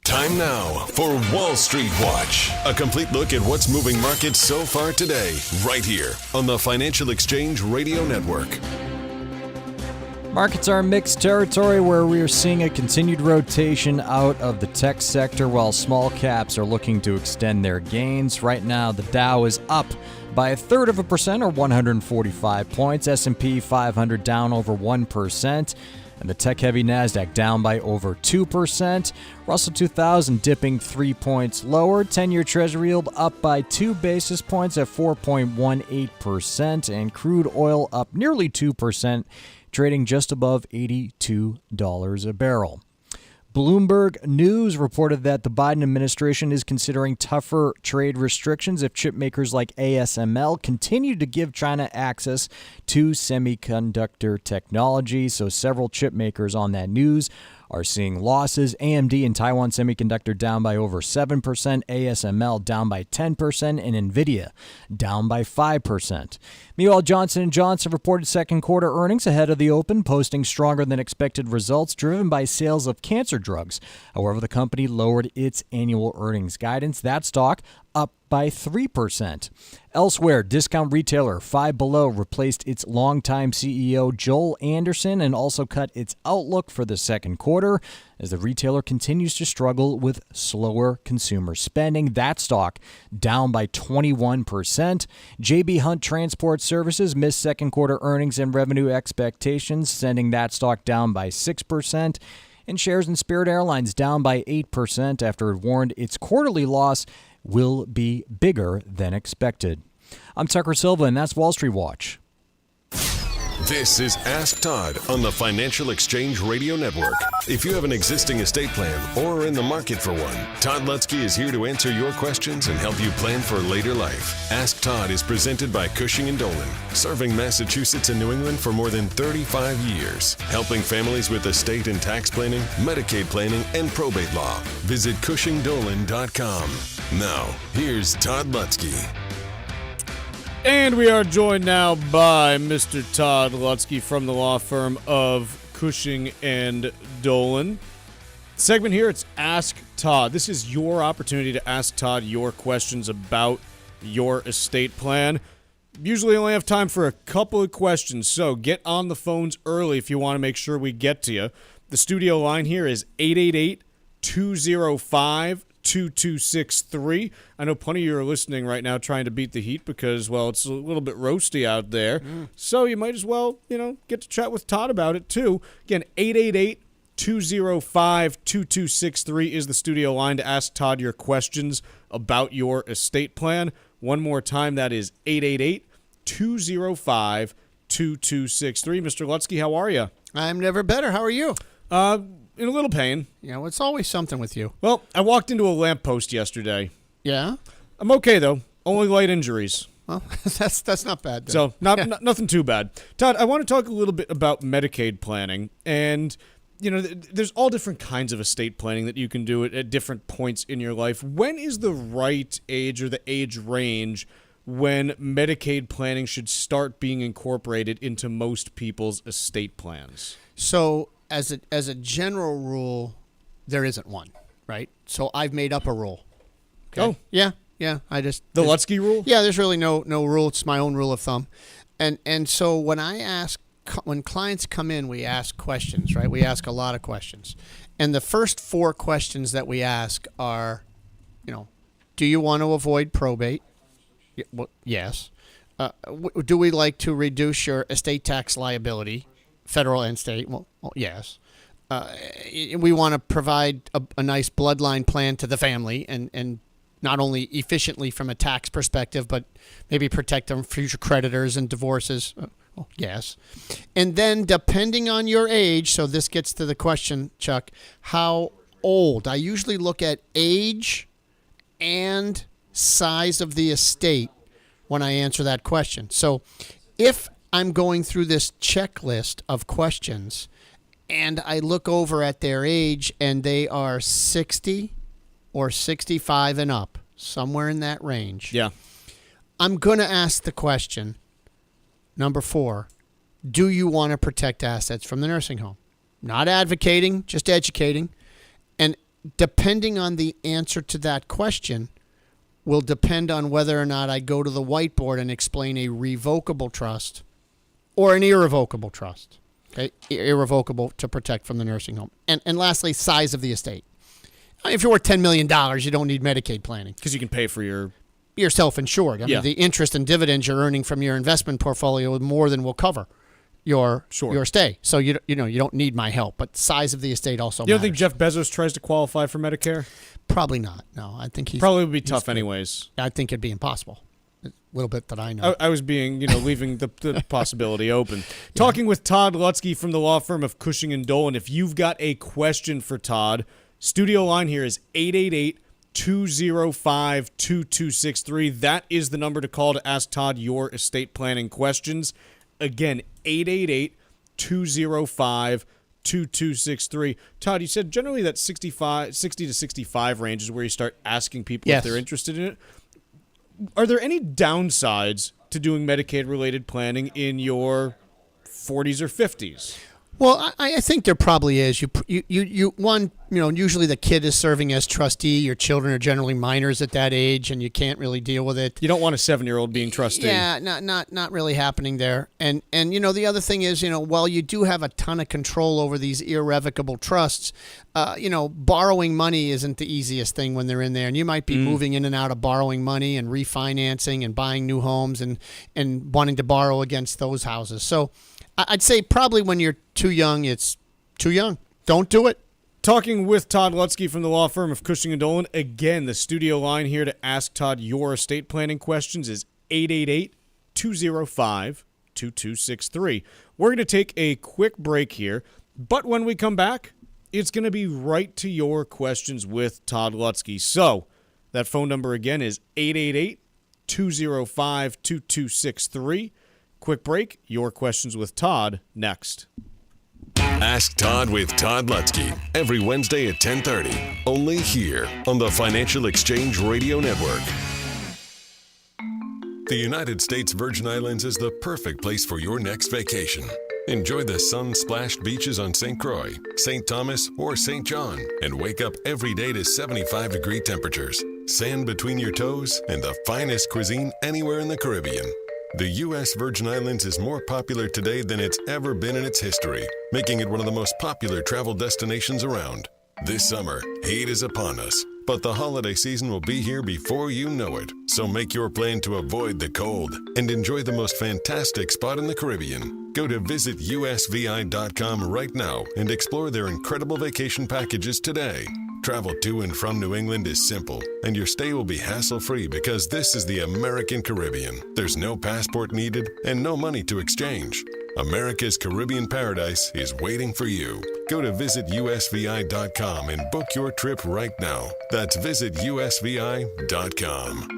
Time now for Wall Street Watch. A complete look at what's moving markets so far today, right here on the Financial Exchange Radio Network.
Markets are in mixed territory where we are seeing a continued rotation out of the tech sector while small caps are looking to extend their gains. Right now, the Dow is up by 1/3% or 145 points. S&P 500 down over 1%. And the tech-heavy NASDAQ down by over 2%. Russell 2000 dipping 3 points lower. 10-year Treasury yield up by 2 basis points at 4.18%. And crude oil up nearly 2%. Trading just above $82 a barrel. Bloomberg News reported that the Biden administration is considering tougher trade restrictions if chipmakers like ASML continue to give China access to semiconductor technology. So several chipmakers on that news are seeing losses. AMD and Taiwan Semiconductor down by over 7%, ASML down by 10%, and NVIDIA down by 5%. Meanwhile, Johnson & Johnson reported second quarter earnings ahead of the open, posting stronger than expected results driven by sales of cancer drugs. However, the company lowered its annual earnings guidance. That stock up by 3%. Elsewhere, discount retailer Five Below replaced its longtime CEO Joel Anderson and also cut its outlook for the second quarter as the retailer continues to struggle with slower consumer spending. That stock down by 21%. J.B. Hunt Transport Services missed second quarter earnings and revenue expectations, sending that stock down by 6%. And shares in Spirit Airlines down by 8% after it warned its quarterly loss will be bigger than expected. I'm Tucker Silva, and that's Wall Street Watch.
This is Ask Todd on the Financial Exchange Radio Network. If you have an existing estate plan or are in the market for one, Todd Lutsky is here to answer your questions and help you plan for later life. Ask Todd is presented by Cushing & Dolan, serving Massachusetts and New England for more than 35 years, helping families with estate and tax planning, Medicaid planning, and probate law. Visit CushingDolan.com. Now, here's Todd Lutsky.
And we are joined now by Mr. Todd Lutsky from the law firm of Cushing and Dolan. Segment here, it's Ask Todd. This is your opportunity to ask Todd your questions about your estate plan. Usually only have time for a couple of questions, so get on the phones early if you want to make sure we get to you. The studio line here is 888-205-2263. I know plenty of you are listening right now trying to beat the heat because, well, it's a little bit roasty out there. So you might as well, get to chat with Todd about it too. Again, 888-205-2263 is the studio line to ask Todd your questions about your estate plan. One more time, that is 888-205-2263. Mr. Lutsky, how are you?
I'm never better. How are you?
In a little pain.
It's always something with you.
Well, I walked into a lamppost yesterday.
Yeah?
I'm okay, though. Only light injuries.
Well, that's not bad, then.
So, nothing too bad. Todd, I want to talk a little bit about Medicaid planning. And, there's all different kinds of estate planning that you can do at different points in your life. When is the right age or the age range when Medicaid planning should start being incorporated into most people's estate plans?
So, as a general rule, there isn't one, right? So I've made up a rule. Okay?
Oh.
Yeah. The
Lutsky rule?
Yeah, there's really no rule. It's my own rule of thumb. And so when clients come in, we ask questions, right? We ask a lot of questions. And the first 4 questions that we ask are, do you want to avoid probate? Well, yes. Do we like to reduce your estate tax liability? Federal and state, well yes. We want to provide a nice bloodline plan to the family and not only efficiently from a tax perspective, but maybe protect them from future creditors and divorces. Yes. And then depending on your age, so this gets to the question, Chuck, how old? I usually look at age and size of the estate when I answer that question. So if I'm going through this checklist of questions and I look over at their age and they are 60 or 65 and up, somewhere in that range.
Yeah.
I'm going to ask the question, number 4, do you want to protect assets from the nursing home? Not advocating, just educating. And depending on the answer to that question will depend on whether or not I go to the whiteboard and explain a revocable trust or an irrevocable trust. Okay, irrevocable to protect from the nursing home. And lastly, size of the estate. If you're worth $10 million, you don't need Medicaid planning.
Because you can pay for
you're self-insured. I mean, the interest and dividends you're earning from your investment portfolio more than will cover your stay. So you don't need my help. But size of the estate also matters.
You don't think Jeff Bezos tries to qualify for Medicare?
Probably not. No, I think he's
probably would be tough anyways.
I think it'd be impossible. A little bit that I know.
I was being, leaving the possibility open. Talking with Todd Lutsky from the law firm of Cushing Dolan. If you've got a question for Todd, studio line here is 888-205-2263. That is the number to call to ask Todd your estate planning questions. Again, 888-205-2263. Todd, you said generally that 60 to 65 range is where you start asking people if they're interested in it. Are there any downsides to doing Medicaid-related planning in your 40s or 50s?
Well, I think there probably is. Usually the kid is serving as trustee. Your children are generally minors at that age, and you can't really deal with it.
You don't want a 7-year-old being trustee.
Yeah, not really happening there. And the other thing is, while you do have a ton of control over these irrevocable trusts, borrowing money isn't the easiest thing when they're in there, and you might be moving in and out of borrowing money and refinancing and buying new homes and wanting to borrow against those houses. So I'd say probably when you're too young, it's too young. Don't do it.
Talking with Todd Lutsky from the law firm of Cushing & Dolan. Again, the studio line here to ask Todd your estate planning questions is 888-205-2263. We're going to take a quick break here, but when we come back, it's going to be right to your questions with Todd Lutsky. So that phone number again is 888-205-2263. Quick break, your questions with Todd next.
Ask Todd with Todd Lutsky every Wednesday at 10:30, only here on the Financial Exchange Radio Network. The United States Virgin Islands is the perfect place for your next vacation. Enjoy the sun-splashed beaches on St. Croix, St. Thomas, or St. John, and wake up every day to 75-degree temperatures, sand between your toes, and the finest cuisine anywhere in the Caribbean. The U.S. Virgin Islands is more popular today than it's ever been in its history, making it one of the most popular travel destinations around. This summer, heat is upon us, but the holiday season will be here before you know it. So make your plan to avoid the cold and enjoy the most fantastic spot in the Caribbean. Go to visitusvi.com right now and explore their incredible vacation packages today. Travel to and from New England is simple, and your stay will be hassle-free because this is the American Caribbean. There's no passport needed and no money to exchange. America's Caribbean paradise is waiting for you. Go to visitusvi.com and book your trip right now. That's visitusvi.com.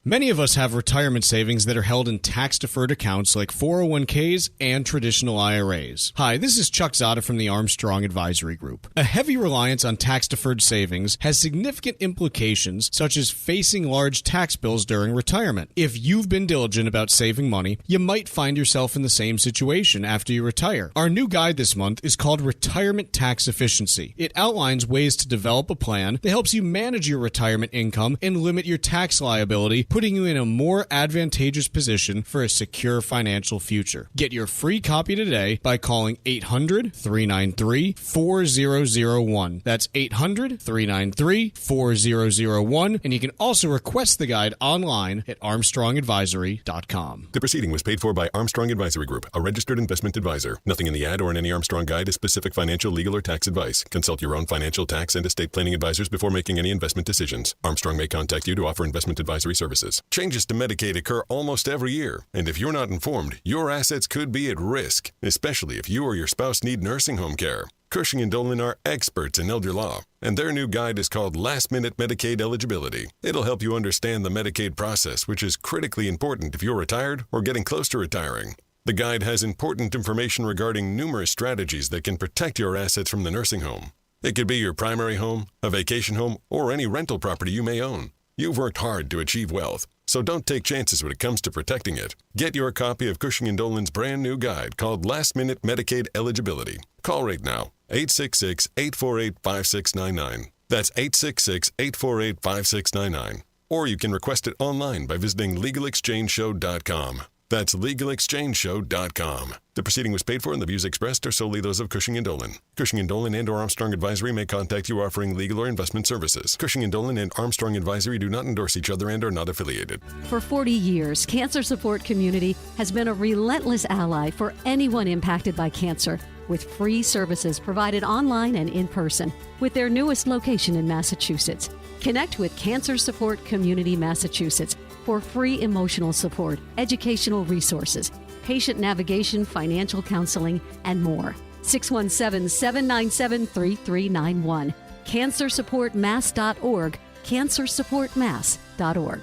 Many of us have retirement savings that are held in tax-deferred accounts like 401ks and traditional IRAs. Hi, this is Chuck Zodda from the Armstrong Advisory Group. A heavy reliance on tax-deferred savings has significant implications, such as facing large tax bills during retirement. If you've been diligent about saving money, you might find yourself in the same situation after you retire. Our new guide this month is called Retirement Tax Efficiency. It outlines ways to develop a plan that helps you manage your retirement income and limit your tax liability putting you in a more advantageous position for a secure financial future. Get your free copy today by calling 800-393-4001. That's 800-393-4001. And you can also request the guide online at armstrongadvisory.com.
The proceeding was paid for by Armstrong Advisory Group, a registered investment advisor. Nothing in the ad or in any Armstrong guide is specific financial, legal, or tax advice. Consult your own financial, tax, and estate planning advisors before making any investment decisions. Armstrong may contact you to offer investment advisory services. Changes to Medicaid occur almost every year, and if you're not informed, your assets could be at risk, especially if you or your spouse need nursing home care. Cushing & Dolan are experts in elder law, and their new guide is called Last Minute Medicaid Eligibility. It'll help you understand the Medicaid process, which is critically important if you're retired or getting close to retiring. The guide has important information regarding numerous strategies that can protect your assets from the nursing home. It could be your primary home, a vacation home, or any rental property you may own. You've worked hard to achieve wealth, so don't take chances when it comes to protecting it. Get your copy of Cushing & Dolan's brand new guide called Last Minute Medicaid Eligibility. Call right now, 866-848-5699. That's 866-848-5699. Or you can request it online by visiting LegalExchangeShow.com. That's LegalExchangeShow.com. The proceeding was paid for and the views expressed are solely those of Cushing & Dolan. Cushing & Dolan and or Armstrong Advisory may contact you offering legal or investment services. Cushing & Dolan and Armstrong Advisory do not endorse each other and are not affiliated.
For 40 years, Cancer Support Community has been a relentless ally for anyone impacted by cancer, with free services provided online and in person, with their newest location in Massachusetts. Connect with Cancer Support Community Massachusetts for free emotional support, educational resources, patient navigation, financial counseling, and more. 617-797-3391. CancerSupportMass.org. CancerSupportMass.org.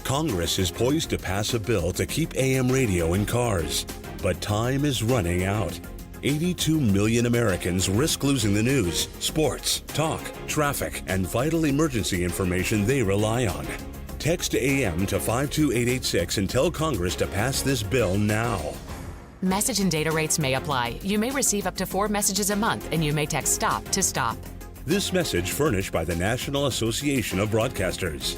Congress is poised to pass a bill to keep AM radio in cars, but time is running out. 82 million Americans risk losing the news, sports, talk, traffic, and vital emergency information they rely on. Text AM to 52886 and tell Congress to pass this bill now.
Message and data rates may apply. You may receive up to 4 messages a month, and you may text STOP to stop.
This message furnished by the National Association of Broadcasters.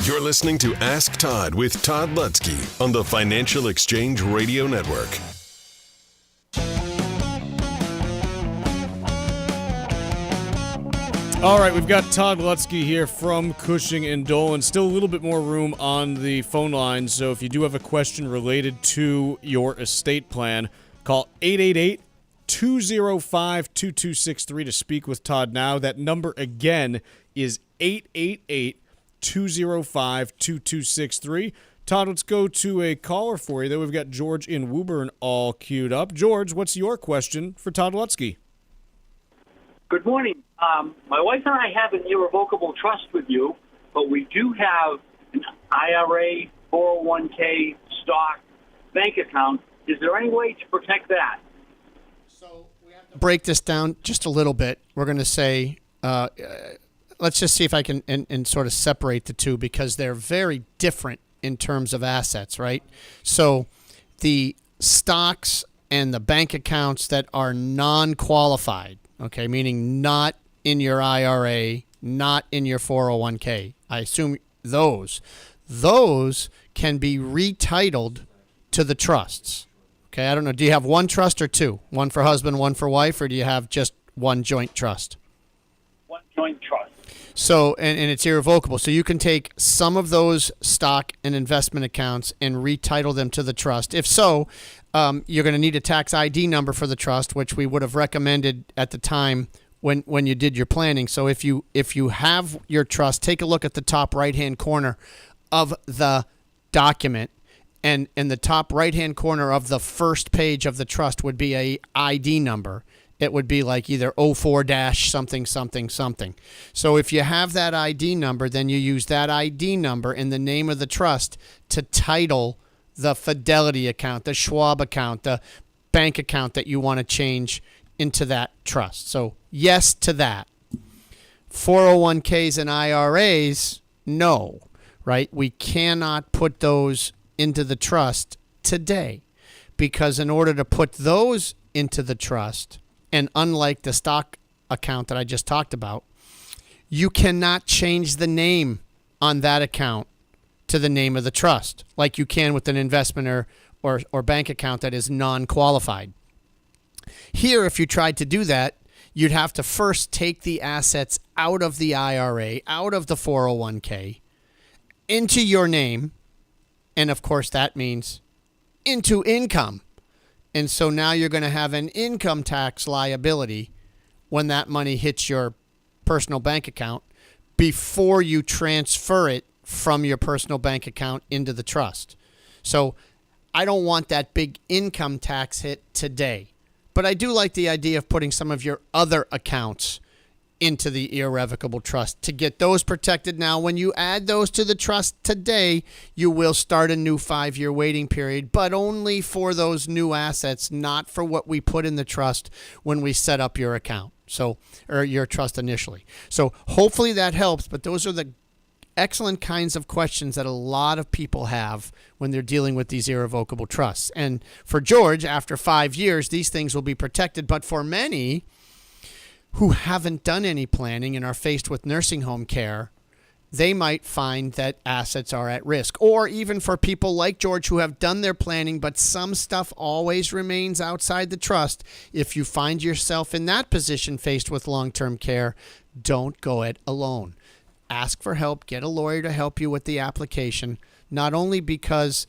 You're listening to Ask Todd with Todd Lutsky on the Financial Exchange Radio Network.
All right, we've got Todd Lutsky here from Cushing & Dolan. Still a little bit more room on the phone line, so if you do have a question related to your estate plan, call 888-205-2263 to speak with Todd now. That number again is 888-205-2263. Todd, let's go to a caller for you. Then we've got George in Woburn all queued up. George, what's your question for Todd Lutsky?
Good morning. My wife and I have an irrevocable trust with you, but we do have an IRA, 401k, stock, bank account. Is there any way to protect that?
So we have to break this down just a little bit. We're going to say, let's just see if I can and sort of separate the two, because they're very different in terms of assets, right? So the stocks and the bank accounts that are non-qualified, okay, meaning not in your IRA, not in your 401k. I assume those can be retitled to the trusts. Okay, I don't know. Do you have one trust or two? One for husband, one for wife, or do you have just one joint trust?
One joint trust.
So, and it's irrevocable. So you can take some of those stock and investment accounts and retitle them to the trust. If so, you're going to need a tax ID number for the trust, which we would have recommended at the time when you did your planning. So if you have your trust, take a look at the top right-hand corner of the document, and in the top right-hand corner of the first page of the trust would be a ID number. It would be like either 04-something, something, something. So if you have that ID number, then you use that ID number in the name of the trust to title the Fidelity account, the Schwab account, the bank account that you want to change into that trust. So yes to that. 401ks and IRAs, no, right? We cannot put those into the trust today, because in order to put those into the trust, and unlike the stock account that I just talked about, you cannot change the name on that account to the name of the trust like you can with an investment or bank account that is non-qualified. Here, if you tried to do that, you'd have to first take the assets out of the IRA, out of the 401k, into your name. And of course, that means into income. And so now you're going to have an income tax liability when that money hits your personal bank account before you transfer it from your personal bank account into the trust. So I don't want that big income tax hit today. But I do like the idea of putting some of your other accounts into the irrevocable trust to get those protected. Now, when you add those to the trust today, you will start a new 5-year waiting period, but only for those new assets, not for what we put in the trust when we set up your account. So, or your trust initially. So hopefully that helps, but those are the excellent kinds of questions that a lot of people have when they're dealing with these irrevocable trusts. And for George, after 5 years, these things will be protected. But for many who haven't done any planning and are faced with nursing home care, they might find that assets are at risk. Or even for people like George who have done their planning, but some stuff always remains outside the trust. If you find yourself in that position faced with long-term care, don't go it alone. Ask for help. Get a lawyer to help you with the application, not only because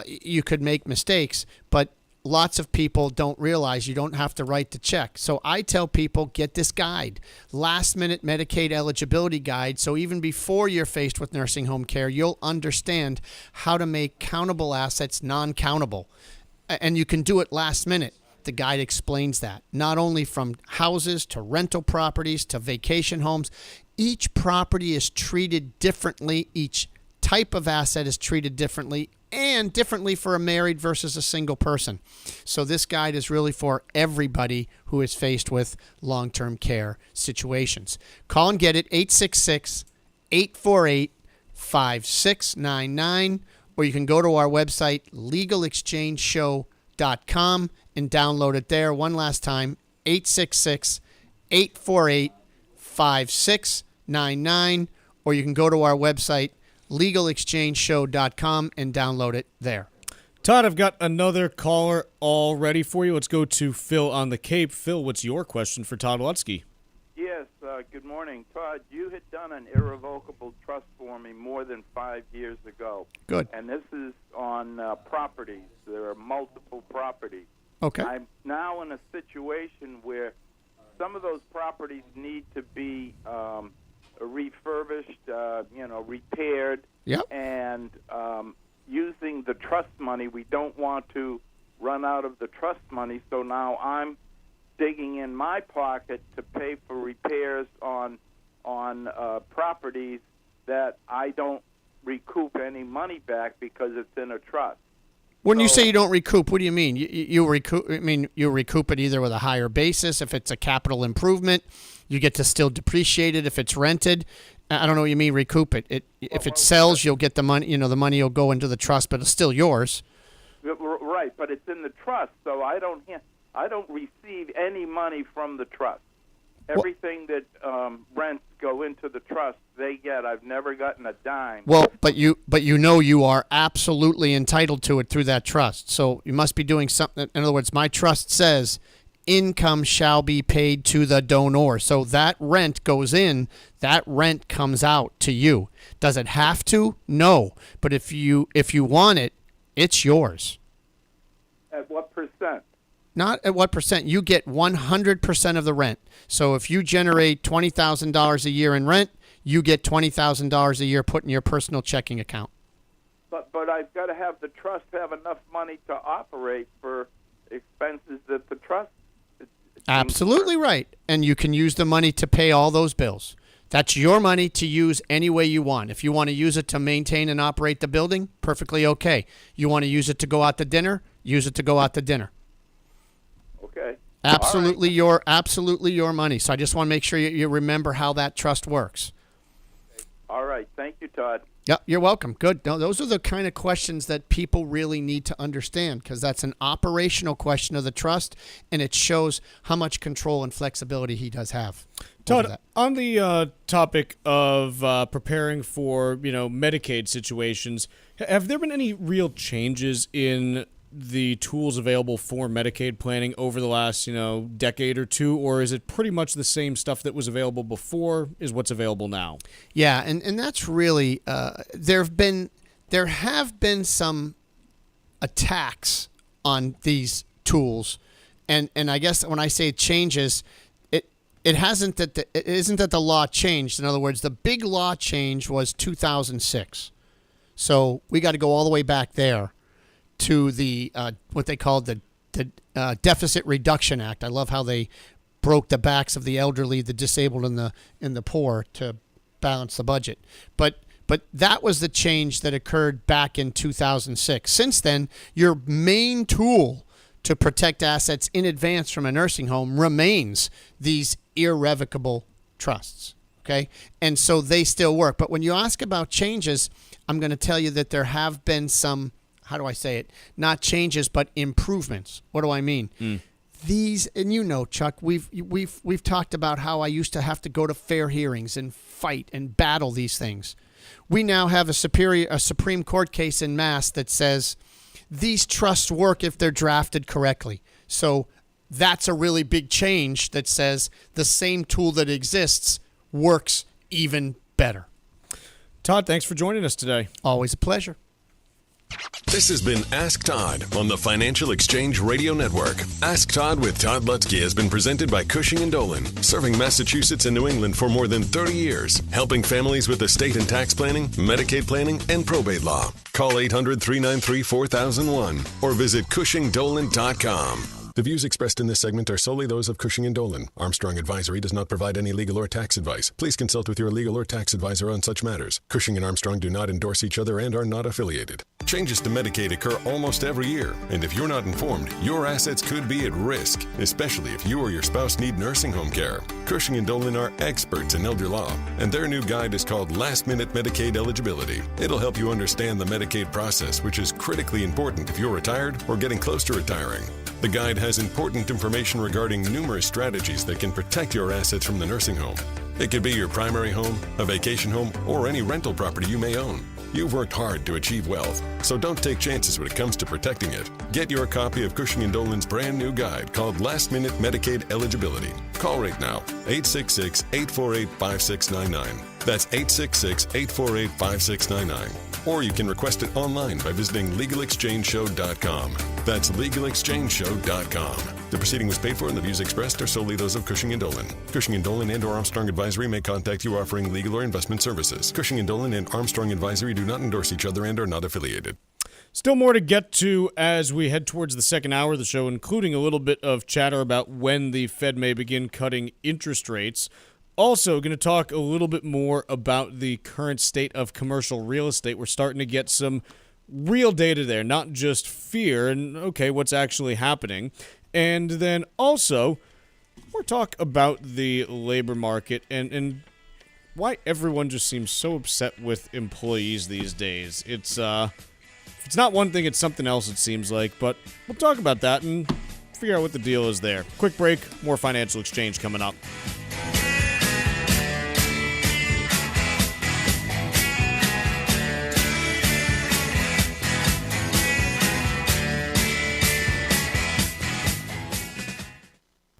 you could make mistakes, but lots of people don't realize you don't have to write the check. So I tell people, get this guide, last-minute Medicaid eligibility guide, so even before you're faced with nursing home care, you'll understand how to make countable assets non-countable. And you can do it last minute. The guide explains that, not only from houses to rental properties to vacation homes. Each property is treated differently. Each type of asset is treated differently, and differently for a married versus a single person. So this guide is really for everybody who is faced with long-term care situations. Call and get it, 866-848-5699, or you can go to our website, legalexchangeshow.com, and download it there. One last time, 866-848-5699, or you can go to our website, legalexchangeshow.com, and download it there.
Todd, I've got another caller all ready for you. Let's go to Phil on the Cape. Phil, what's your question for Todd Lutsky?
Yes, good morning. Todd, you had done an irrevocable trust for me more than 5 years ago.
Good.
And this is on properties. There are multiple properties.
Okay.
I'm now in a situation where some of those properties need to be refurbished, repaired.
Yep.
And using the trust money, we don't want to run out of the trust money. So now I'm digging in my pocket to pay for repairs on properties that I don't recoup any money back because it's in a trust.
When you say you don't recoup, what do you mean? You recoup? I mean, you recoup it either with a higher basis. If it's a capital improvement, you get to still depreciate it. If it's rented, I don't know what you mean recoup it. If it sells, you'll get the money. The money will go into the trust, but it's still yours.
Right, but it's in the trust, so I don't receive any money from the trust. Everything that rents go into the trust, they get. I've never gotten a dime.
Well, but you are absolutely entitled to it through that trust. So you must be doing something. In other words, my trust says income shall be paid to the donor. So that rent goes in, that rent comes out to you. Does it have to? No. But if you want it, it's yours.
At what percent?
Not at what percent. You get 100% of the rent. So if you generate $20,000 a year in rent, you get $20,000 a year put in your personal checking account.
But I've got to have the trust have enough money to operate for expenses that the trust.
Absolutely right. And you can use the money to pay all those bills. That's your money to use any way you want. If you want to use it to maintain and operate the building, perfectly okay. You want to use it to go out to dinner, use it to go out to dinner.
Okay.
Absolutely your money. So I just want to make sure you remember how that trust works.
All right. Thank you, Todd.
Yeah, you're welcome. Good. No, those are the kind of questions that people really need to understand, because that's an operational question of the trust, and it shows how much control and flexibility he does have.
Todd, on the topic of preparing for Medicaid situations, have there been any real changes in the tools available for Medicaid planning over the last decade or two, or is it pretty much the same stuff that was available before is what's available now?
Yeah, and that's really there have been some attacks on these tools, and I guess when I say changes, it isn't that the law changed. In other words, the big law change was 2006, so we got to go all the way back there to the what they called the Deficit Reduction Act. I love how they broke the backs of the elderly, the disabled, and the poor to balance the budget. But that was the change that occurred back in 2006. Since then, your main tool to protect assets in advance from a nursing home remains these irrevocable trusts. Okay, and so they still work. But when you ask about changes, I'm going to tell you that there have been some, how do I say it? Not changes, but improvements. What do I mean? These, and Chuck, we've talked about how I used to have to go to fair hearings and fight and battle these things. We now have a Supreme Court case in Mass that says these trusts work if they're drafted correctly. So that's a really big change that says the same tool that exists works even better.
Todd, thanks for joining us today.
Always a pleasure.
This has been Ask Todd on the Financial Exchange Radio Network. Ask Todd with Todd Lutsky has been presented by Cushing Dolan, serving Massachusetts and New England for more than 30 years, helping families with estate and tax planning, Medicaid planning, and probate law. Call 800-393-4001 or visit CushingDolan.com. The views expressed in this segment are solely those of Cushing & Dolan. Armstrong Advisory does not provide any legal or tax advice. Please consult with your legal or tax advisor on such matters. Cushing and Armstrong do not endorse each other and are not affiliated. Changes to Medicaid occur almost every year, and if you're not informed, your assets could be at risk, especially if you or your spouse need nursing home care. Cushing & Dolan are experts in elder law, and their new guide is called Last Minute Medicaid Eligibility. It'll help you understand the Medicaid process, which is critically important if you're retired or getting close to retiring. The guide has important information regarding numerous strategies that can protect your assets from the nursing home. It could be your primary home, a vacation home, or any rental property you may own. You've worked hard to achieve wealth, so don't take chances when it comes to protecting it. Get your copy of Cushing & Dolan's brand new guide called Last Minute Medicaid Eligibility. Call right now, 866-848-5699. That's 866-848-5699. Or you can request it online by visiting LegalExchangeShow.com. That's LegalExchangeShow.com. The proceeding was paid for and the views expressed are solely those of Cushing & Dolan. Cushing & Dolan and or Armstrong Advisory may contact you offering legal or investment services. Cushing & Dolan and Armstrong Advisory do not endorse each other and are not affiliated.
Still more to get to as we head towards the second hour of the show, including a little bit of chatter about when the Fed may begin cutting interest rates. Also, going to talk a little bit more about the current state of commercial real estate. We're starting to get some real data there, not just fear and, okay, what's actually happening. And then also, we'll talk about the labor market and why everyone just seems so upset with employees these days. It's not one thing, it's something else, it seems like. But we'll talk about that and figure out what the deal is there. Quick break, more Financial Exchange coming up.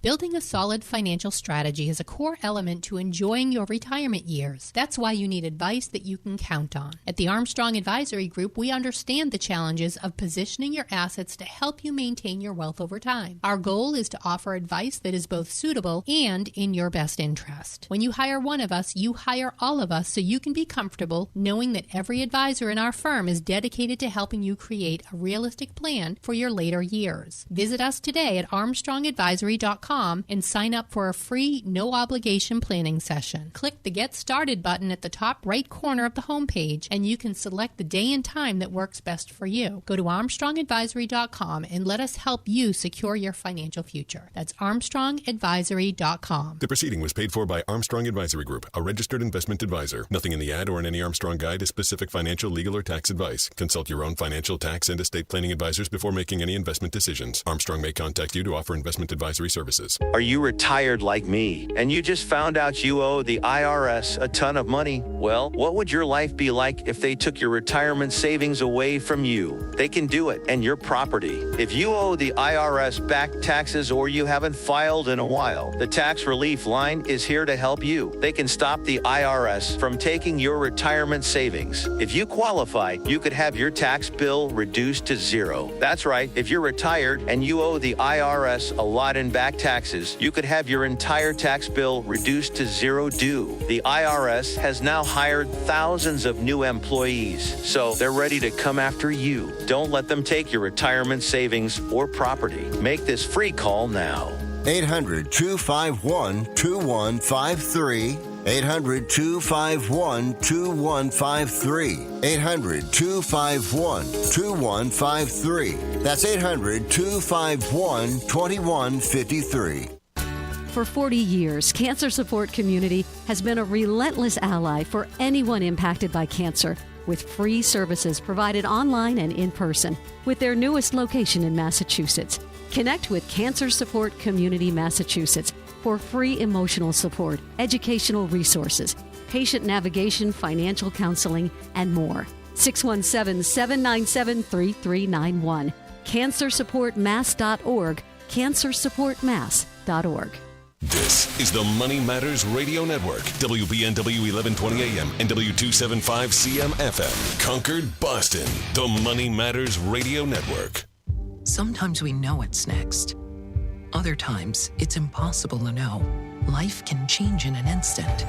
Building a solid financial strategy is a core element to enjoying your retirement years. That's why you need advice that you can count on. At the Armstrong Advisory Group, we understand the challenges of positioning your assets to help you maintain your wealth over time. Our goal is to offer advice that is both suitable and in your best interest. When you hire one of us, you hire all of us so you can be comfortable knowing that every advisor in our firm is dedicated to helping you create a realistic plan for your later years. Visit us today at armstrongadvisory.com Chipmakers.com and sign up for a free, no-obligation planning session. Click the Get Started button at the top right corner of the homepage, and you can select the day and time that works best for you. Go to ArmstrongAdvisory.com and let us help you secure your financial future. That's ArmstrongAdvisory.com.
The proceeding was paid for by Armstrong Advisory Group, a registered investment advisor. Nothing in the ad or in any Armstrong guide is specific financial, legal, or tax advice. Consult your own financial, tax, and estate planning advisors before making any investment decisions. Armstrong may contact you to offer investment advisory services.
Are you retired like me and you just found out you owe the IRS a ton of money? Well, what would your life be like if they took your retirement savings away from you? They can do it and your property. If you owe the IRS back taxes or you haven't filed in a while, the Tax Relief Line is here to help you. They can stop the IRS from taking your retirement savings. If you qualify, you could have your tax bill reduced to zero. That's right. If you're retired and you owe the IRS a lot in back taxes, you could have your entire tax bill reduced to zero due. The IRS has now hired thousands of new employees, so they're ready to come after you. Don't let them take your retirement savings or property. Make this free call now.
800-251-2153. 800-251-2153. 800-251-2153. That's 800-251-2153.
For 40 years, Cancer Support Community has been a relentless ally for anyone impacted by cancer, with free services provided online and in person, with their newest location in Massachusetts. Connect with Cancer Support Community Massachusetts for free emotional support, educational resources, patient navigation, financial counseling, and more. 617-797-3391. CancerSupportMass.org. CancerSupportMass.org.
This is the Money Matters Radio Network, WBNW 1120 AM and W275 CM FM. Concord, Boston, the Money Matters Radio Network.
Sometimes we know what's next. Other times, it's impossible to know. Life can change in an instant.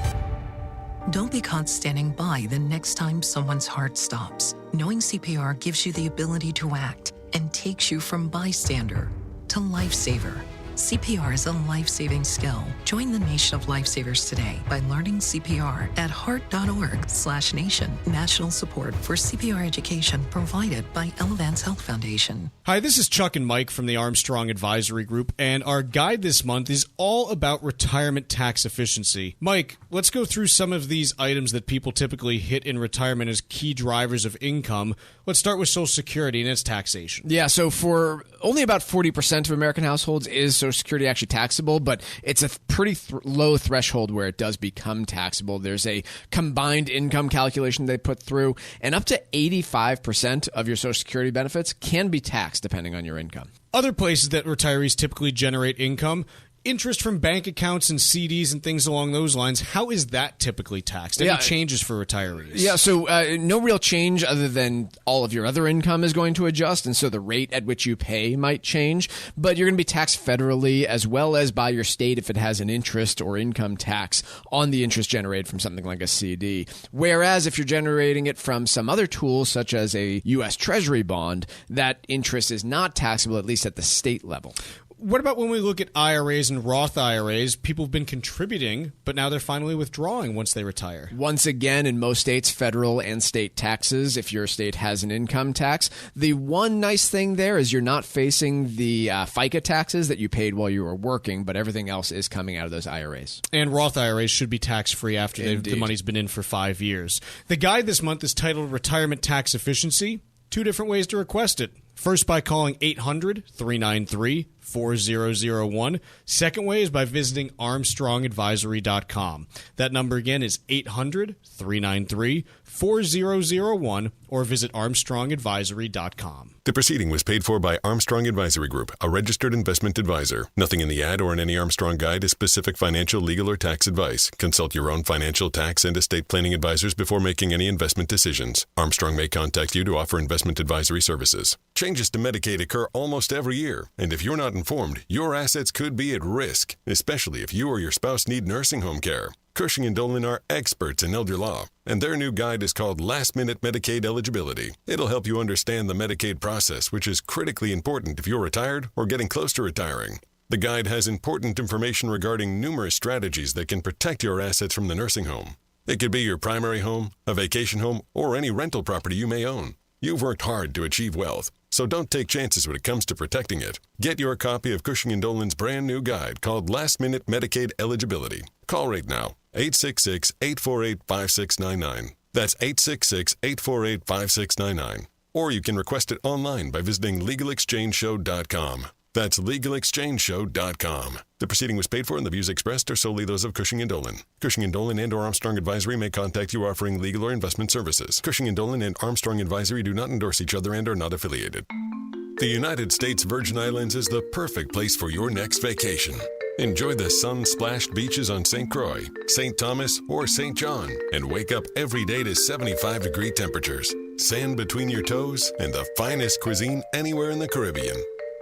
Don't be caught standing by the next time someone's heart stops. Knowing CPR gives you the ability to act and takes you from bystander to lifesaver. CPR is a life-saving skill. Join the nation of lifesavers today by learning CPR at heart.org/nation. National support for CPR education provided by Elevance Health Foundation.
Hi, this is Chuck and Mike from the Armstrong Advisory Group, and our guide this month is all about retirement tax efficiency. Mike, let's go through some of these items that people typically hit in retirement as key drivers of income. Let's start with Social Security and its taxation.
Yeah, so for only about 40% of American households is Social Security actually taxable, but it's a pretty low threshold where it does become taxable. There's a combined income calculation they put through, and up to 85% of your Social Security benefits can be taxed depending on your income.
Other places that retirees typically generate income, interest from bank accounts and CDs and things along those lines. How is that typically taxed? Any changes for retirees?
Yeah, so no real change other than all of your other income is going to adjust, and so the rate at which you pay might change, but you're going to be taxed federally as well as by your state if it has an interest or income tax on the interest generated from something like a CD. Whereas if you're generating it from some other tool, such as a U.S. Treasury bond, that interest is not taxable, at least at the state level.
What about when we look at IRAs and Roth IRAs? People have been contributing, but now they're finally withdrawing once they retire.
Once again, in most states, federal and state taxes, if your state has an income tax. The one nice thing there is you're not facing the FICA taxes that you paid while you were working, but everything else is coming out of those IRAs.
And Roth IRAs should be tax-free after the money's been in for 5 years. The guide this month is titled Retirement Tax Efficiency. 2 different ways to request it. First, by calling 800-393-4001. Second way is by visiting ArmstrongAdvisory.com. That number again is 800-393-4001 or visit ArmstrongAdvisory.com.
The proceeding was paid for by Armstrong Advisory Group, a registered investment advisor. Nothing in the ad or in any Armstrong guide is specific financial, legal, or tax advice. Consult your own financial, tax, and estate planning advisors before making any investment decisions. Armstrong may contact you to offer investment advisory services. Changes to Medicaid occur almost every year, and if you're not informed, your assets could be at risk, especially if you or your spouse need nursing home care. Cushing and Dolan are experts in elder law, and their new guide is called Last Minute Medicaid Eligibility. It'll help you understand the Medicaid process, which is critically important if you're retired or getting close to retiring. The guide has important information regarding numerous strategies that can protect your assets from the nursing home. It could be your primary home, a vacation home, or any rental property you may own. You've worked hard to achieve wealth, so don't take chances when it comes to protecting it. Get your copy of Cushing & Dolan's brand new guide called Last Minute Medicaid Eligibility. Call right now, 866-848-5699. That's 866-848-5699. Or you can request it online by visiting LegalExchangeShow.com. That's LegalExchangeShow.com. The proceeding was paid for and the views expressed are solely those of Cushing & Dolan. Cushing & Dolan and or Armstrong Advisory may contact you offering legal or investment services. Cushing & Dolan and Armstrong Advisory do not endorse each other and are not affiliated. The United States Virgin Islands is the perfect place for your next vacation. Enjoy the sun-splashed beaches on St. Croix, St. Thomas, or St. John, and wake up every day to 75-degree temperatures, sand between your toes, and the finest cuisine anywhere in the Caribbean.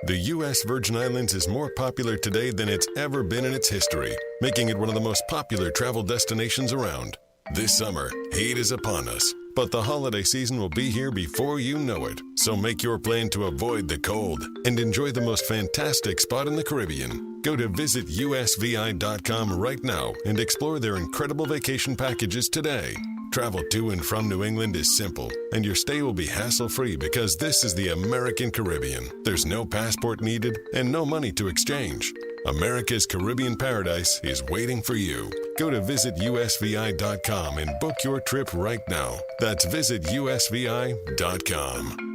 The U.S. Virgin Islands is more popular today than it's ever been in its history, making it one of the most popular travel destinations around. This summer, heat is upon us, but the holiday season will be here before you know it. So make your plan to avoid the cold and enjoy the most fantastic spot in the Caribbean. Go to visitusvi.com right now and explore their incredible vacation packages today. Travel to and from New England is simple, and your stay will be hassle-free because this is the American Caribbean. There's no passport needed and no money to exchange. America's Caribbean paradise is waiting for you. Go to visitusvi.com and book your trip right now. That's visitusvi.com.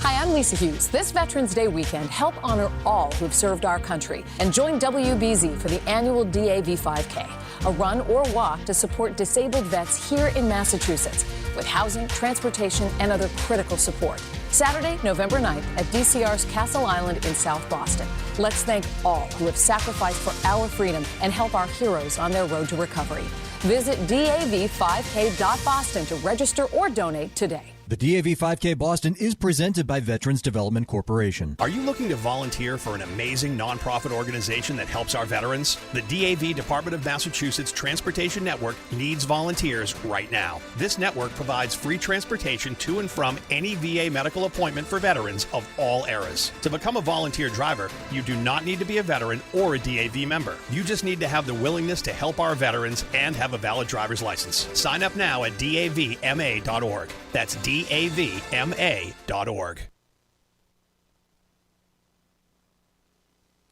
Hi, I'm Lisa Hughes. This Veterans Day weekend, help honor all who've served our country and join WBZ for the annual DAV 5K, a run or walk to support disabled vets here in Massachusetts with housing, transportation, and other critical support. Saturday, November 9th at DCR's Castle Island in South Boston. Let's thank all who have sacrificed for our freedom and help our heroes on their road to recovery. Visit DAV5K.Boston to register or donate today.
The DAV 5K Boston is presented by Veterans Development Corporation.
Are you looking to volunteer for an amazing nonprofit organization that helps our veterans? The DAV Department of Massachusetts Transportation Network needs volunteers right now. This network provides free transportation to and from any VA medical appointment for veterans of all eras. To become a volunteer driver, you do not need to be a veteran or a DAV member. You just need to have the willingness to help our veterans and have a valid driver's license. Sign up now at davma.org. That's davma.org.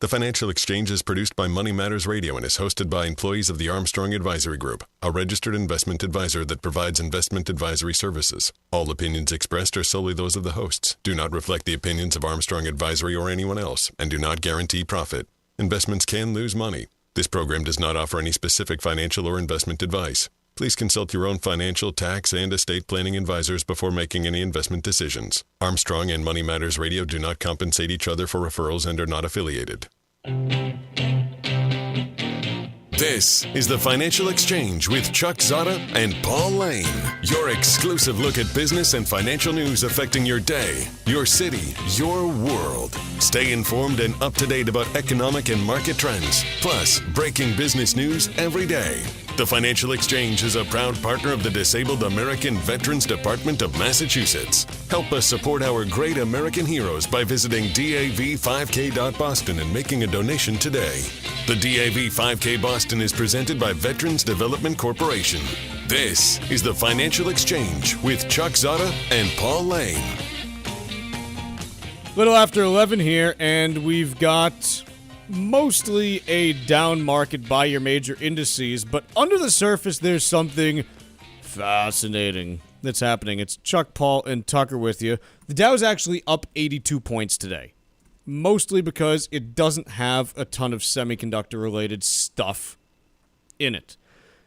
The Financial Exchange is produced by Money Matters Radio and is hosted by employees of the Armstrong Advisory Group, a registered investment advisor that provides investment advisory services. All opinions expressed are solely those of the hosts, do not reflect the opinions of Armstrong Advisory or anyone else, and do not guarantee profit. Investments can lose money. This program does not offer any specific financial or investment advice. Please consult your own financial, tax, and estate planning advisors before making any investment decisions. Armstrong and Money Matters Radio do not compensate each other for referrals and are not affiliated. This is the Financial Exchange with Chuck Zodda and Paul Lane. Your exclusive look at business and financial news affecting your day, your city, your world. Stay informed and up to date about economic and market trends, plus breaking business news every day. The Financial Exchange is a proud partner of the Disabled American Veterans Department of Massachusetts. Help us support our great American heroes by visiting DAV5K.Boston and making a donation today. The DAV 5K Boston is presented by Veterans Development Corporation. This is the Financial Exchange with Chuck Zodda and Paul Lane.
Little after 11 here, and we've got mostly a down market by your major indices, but under the surface there's something fascinating that's happening. It's Chuck, Paul, and Tucker with you. The Dow's actually up 82 points today, mostly because it doesn't have a ton of semiconductor-related stuff in it.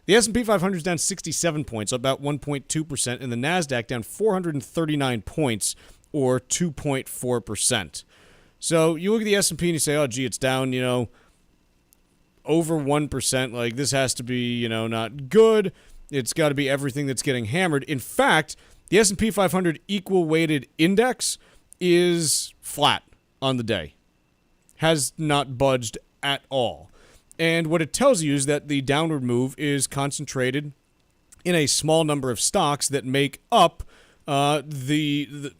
The S&P 500 is down 67 points, about 1.2%, and the NASDAQ down 439 points, or 2.4%. So you look at the S&P and you say, oh, gee, it's down, over 1%. Like, this has to be, not good. It's got to be everything that's getting hammered. In fact, the S&P 500 equal-weighted index is flat on the day. Has not budged at all. And what it tells you is that the downward move is concentrated in a small number of stocks that make up the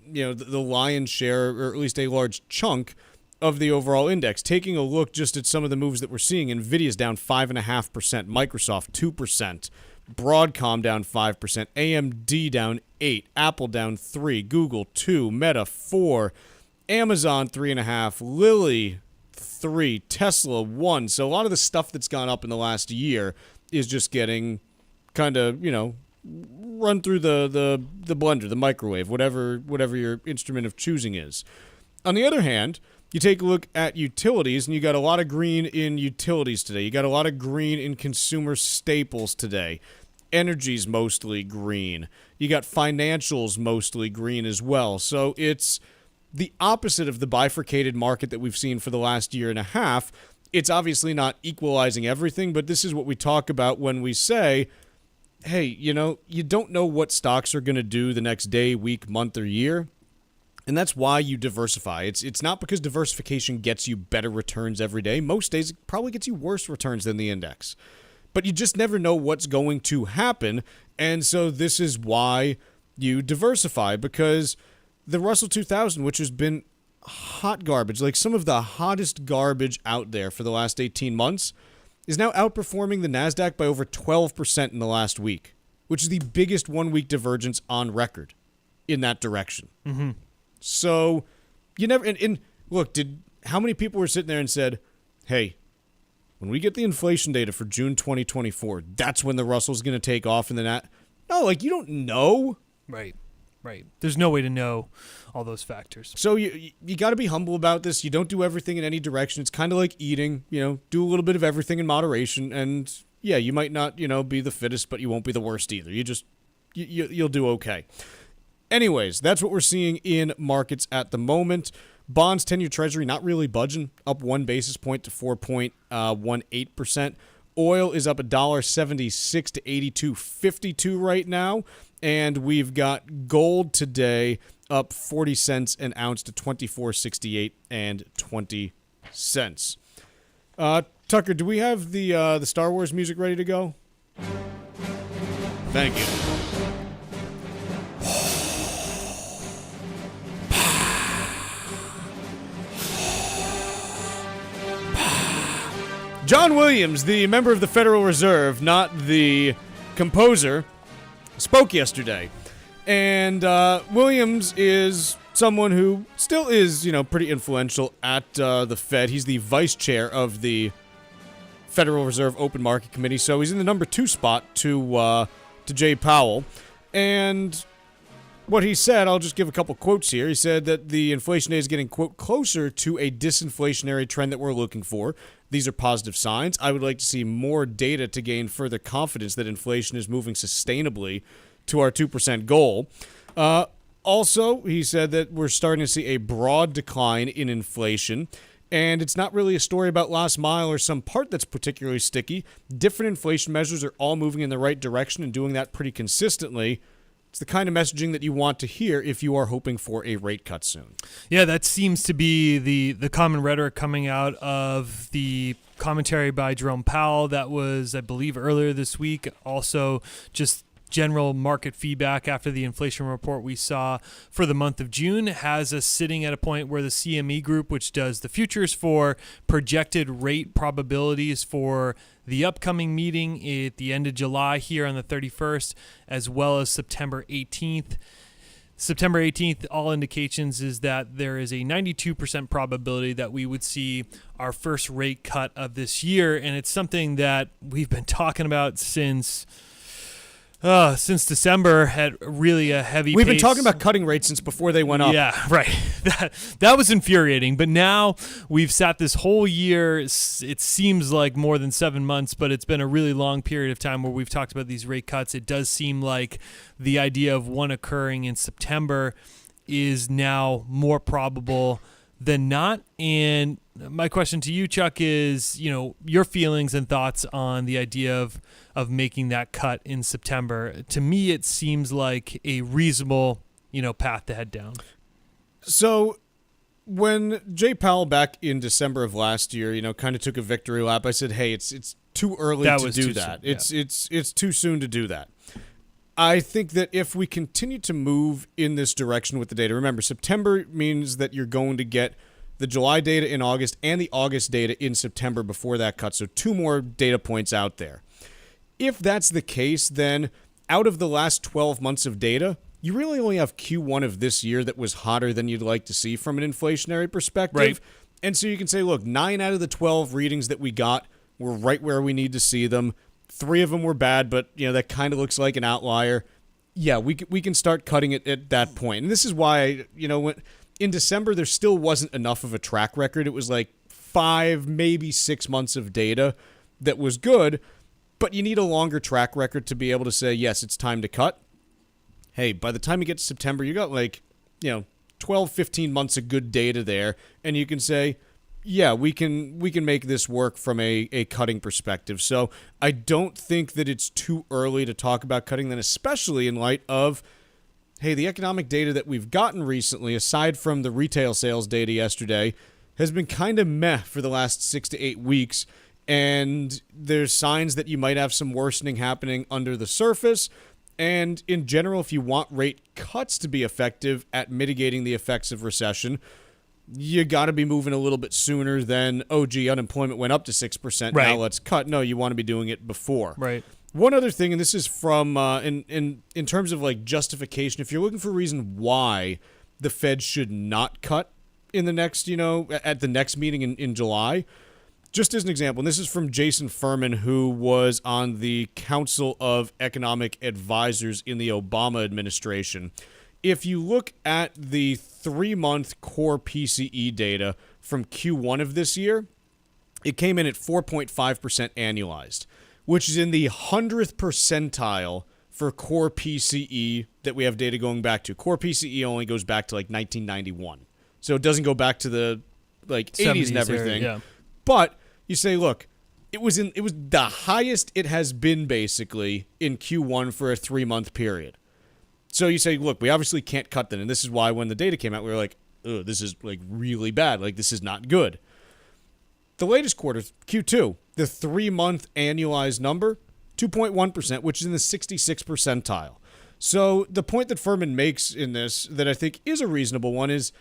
lion's share, or at least a large chunk of the overall index. Taking a look just at some of the moves that we're seeing, NVIDIA's down 5.5%, Microsoft 2%, Broadcom down 5%, AMD down 8%, Apple down 3%, Google 2%, Meta 4%, Amazon 3.5%, Lilly 3%, Tesla 1%. So a lot of the stuff that's gone up in the last year is just getting kind of, run through the blender, the microwave, whatever your instrument of choosing is. On the other hand, you take a look at utilities, and you got a lot of green in utilities today. You got a lot of green in consumer staples today. Energy's mostly green. You got financials mostly green as well. So it's the opposite of the bifurcated market that we've seen for the last year and a half. It's obviously not equalizing everything, but this is what we talk about when we say, hey, you don't know what stocks are going to do the next day, week, month, or year. And that's why you diversify. It's not because diversification gets you better returns every day. Most days it probably gets you worse returns than the index. But you just never know what's going to happen. And so this is why you diversify, because the Russell 2000, which has been hot garbage, like some of the hottest garbage out there for the last 18 months, is now outperforming the NASDAQ by over 12% in the last week, which is the biggest one-week divergence on record in that direction.
Mm-hmm.
So you never and look, how many people were sitting there and said, hey, when we get the inflation data for June 2024, that's when the Russell's going to take off and the No, you don't know.
Right. There's no way to know all those factors.
So you got to be humble about this. You don't do everything in any direction. It's kind of like eating, do a little bit of everything in moderation. And yeah, you might not, be the fittest, but you won't be the worst either. You'll do okay. Anyways, that's what we're seeing in markets at the moment. Bonds, 10-year Treasury, not really budging, up 1 basis point to 4.18%. Oil is up $1.76 to $82.52 right now. And we've got gold today up 40 cents an ounce to $24.68 and 20 cents. Tucker, do we have the Star Wars music ready to go? Thank you. John Williams, the member of the Federal Reserve, not the composer, spoke yesterday. And Williams is someone who still is, pretty influential at the Fed. He's the vice chair of the Federal Reserve Open Market Committee, so he's in the number 2 spot to Jay Powell. And what he said, I'll just give a couple quotes here. He said that the inflation rate is getting, quote, closer to a disinflationary trend that we're looking for. These are positive signs. I would like to see more data to gain further confidence that inflation is moving sustainably to our 2% goal. Also, he said that we're starting to see a broad decline in inflation, and it's not really a story about last mile or some part that's particularly sticky. Different inflation measures are all moving in the right direction and doing that pretty consistently. It's the kind of messaging that you want to hear if you are hoping for a rate cut soon.
Yeah, that seems to be the common rhetoric coming out of the commentary by Jerome Powell that was, I believe, earlier this week. Also, just general market feedback after the inflation report we saw for the month of June has us sitting at a point where the CME group, which does the futures for projected rate probabilities for the upcoming meeting at the end of July here on the 31st, as well as September 18th. September 18th, all indications is that there is a 92% probability that we would see our first rate cut of this year, and it's something that we've been talking about since December at really a heavy
We've
pace.
been talking about cutting rates since before they went up.
Yeah, right. That was infuriating. But now we've sat this whole year, it seems like more than 7 months, but it's been a really long period of time where we've talked about these rate cuts. It does seem like the idea of one occurring in September is now more probable than not. And my question to you, Chuck, is, your feelings and thoughts on the idea of making that cut in September. To me, it seems like a reasonable, path to head down.
So when Jay Powell back in December of last year, kind of took a victory lap, I said, hey, it's too early to do that. It's too soon to do that. I think that if we continue to move in this direction with the data, remember, September means that you're going to get the July data in August and the August data in September before that cut. So 2 more data points out there. If that's the case, then out of the last 12 months of data, you really only have Q1 of this year that was hotter than you'd like to see from an inflationary perspective.
Right.
And so you can say, look, 9 out of the 12 readings that we got were right where we need to see them. 3 of them were bad, but that kind of looks like an outlier. Yeah, we can start cutting it at that point. And this is why, when in December there still wasn't enough of a track record. It was like 5, maybe 6 months of data that was good, but you need a longer track record to be able to say, yes, it's time to cut. Hey, by the time you get to September, you got 12, 15 months of good data there, and you can say, yeah, we can make this work from a cutting perspective. So I don't think that it's too early to talk about cutting, then especially in light of, hey, the economic data that we've gotten recently, aside from the retail sales data yesterday, has been kind of meh for the last 6 to 8 weeks. And there's signs that you might have some worsening happening under the surface. And in general, if you want rate cuts to be effective at mitigating the effects of recession, you got to be moving a little bit sooner than, unemployment went up to 6%.
Right.
Now let's cut. No, you want to be doing it before.
Right.
One other thing, and this is from in terms of justification, if you're looking for a reason why the Fed should not cut in the next, at the next meeting in July. Just as an example, and this is from Jason Furman, who was on the Council of Economic Advisors in the Obama administration. If you look at the 3-month core PCE data from Q1 of this year, it came in at 4.5% annualized, which is in the 100th percentile for core PCE that we have data going back to. Core PCE only goes back to 1991. So it doesn't go back to the 80s and everything.
Yeah.
But you say, look, it was the highest it has been basically in Q1 for a 3-month period. So you say, look, we obviously can't cut that. And this is why when the data came out, we were like, oh, this is really bad. This is not good. The latest quarter, Q2, the 3-month annualized number, 2.1%, which is in the 66th percentile. So the point that Furman makes in this that I think is a reasonable one is,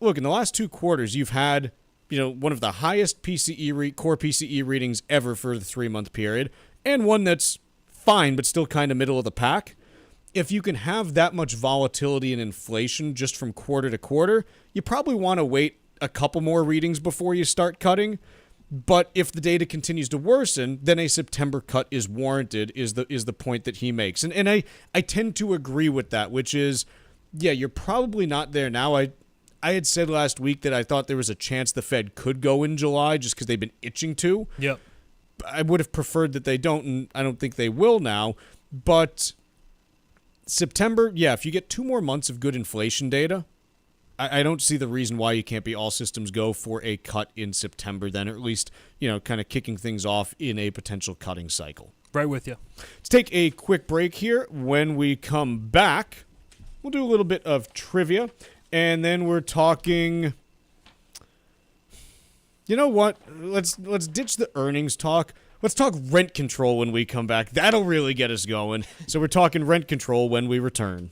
look, in the last 2 quarters, you've had one of the highest core PCE readings ever for the 3-month period, and one that's fine but still kind of middle of the pack. If you can have that much volatility in inflation just from quarter to quarter, you probably want to wait a couple more readings before you start cutting. But if the data continues to worsen, then a September cut is warranted, is the point that he makes. And I tend to agree with that, which is, yeah, you're probably not there now. I had said last week that I thought there was a chance the Fed could go in July just because they've been itching to.
Yep.
I would have preferred that they don't, and I don't think they will now. But September, yeah, if you get 2 more months of good inflation data, I don't see the reason why you can't be all systems go for a cut in September then, or at least, kind of kicking things off in a potential cutting cycle.
Right with you.
Let's take a quick break here. When we come back, we'll do a little bit of trivia. And then we're talking, you know what? Let's ditch the earnings talk. Let's talk rent control when we come back. That'll really get us going. So we're talking rent control when we return.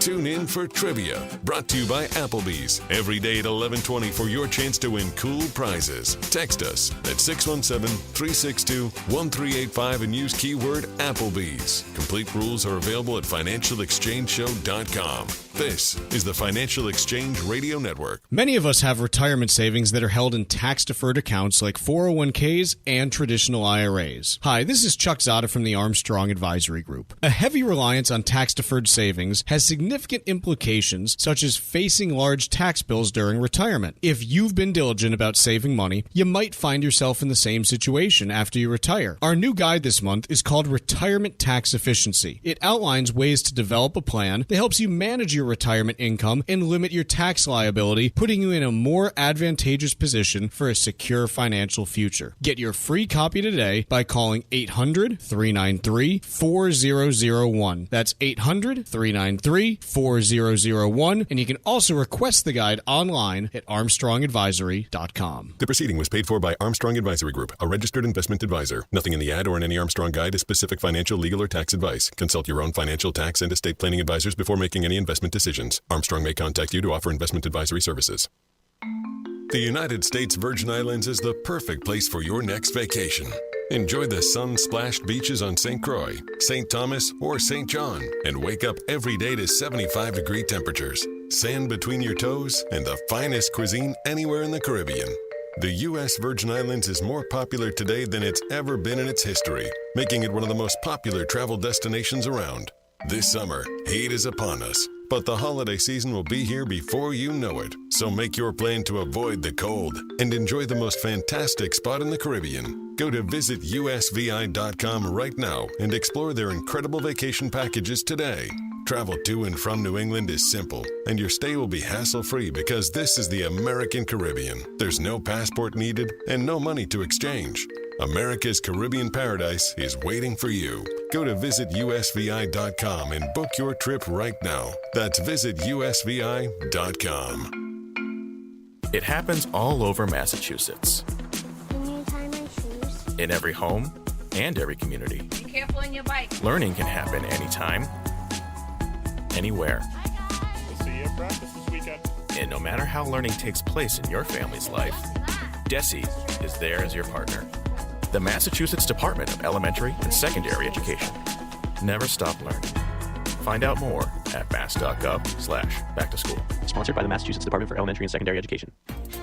Tune in for Trivia, brought to you by Applebee's. Every day at 11:20 for your chance to win cool prizes. Text us at 617-362-1385 and use keyword Applebee's. Complete rules are available at financialexchangeshow.com. This is the Financial Exchange Radio Network.
Many of us have retirement savings that are held in tax-deferred accounts like 401ks and traditional IRAs. Hi, this is Chuck Zodda from the Armstrong Advisory Group. A heavy reliance on tax-deferred savings has significant implications, such as facing large tax bills during retirement. If you've been diligent about saving money, you might find yourself in the same situation after you retire. Our new guide this month is called Retirement Tax Efficiency. It outlines ways to develop a plan that helps you manage your retirement income and limit your tax liability, putting you in a more advantageous position for a secure financial future. Get your free copy today by calling 800-393-4001. That's 800-393-4001, and you can also request the guide online at armstrongadvisory.com.
The proceeding was paid for by Armstrong Advisory Group, a registered investment advisor. Nothing in the ad or in any Armstrong guide is specific financial, legal, or tax advice. Consult your own financial, tax, and estate planning advisors before making any investment decisions. Armstrong may contact you to offer investment advisory services. The United States Virgin Islands is the perfect place for your next vacation. Enjoy the sun-splashed beaches on St. Croix, St. Thomas, or St. John, and wake up every day to 75-degree temperatures, sand between your toes, and the finest cuisine anywhere in the Caribbean. The U.S. Virgin Islands is more popular today than it's ever been in its history, making it one of the most popular travel destinations around. This summer, heat is upon us, but the holiday season will be here before you know it. So make your plan to avoid the cold and enjoy the most fantastic spot in the Caribbean. Go to visitusvi.com right now and explore their incredible vacation packages today. Travel to and from New England is simple, and your stay will be hassle-free because this is the American Caribbean. There's no passport needed and no money to exchange. America's Caribbean paradise is waiting for you. Go to visitusvi.com and book your trip right now. That's visitusvi.com.
It happens all over Massachusetts.
Can you tie my shoes?
In every home and every community.
Be careful on your bike.
Learning can happen anytime, anywhere.
We'll see you at practice this weekend.
And no matter how learning takes place in your family's life, DESE is there as your partner. The Massachusetts Department of Elementary and Secondary Education. Never stop learning. Find out more at mass.gov/back-to-school.
Sponsored by the Massachusetts Department for Elementary and Secondary Education.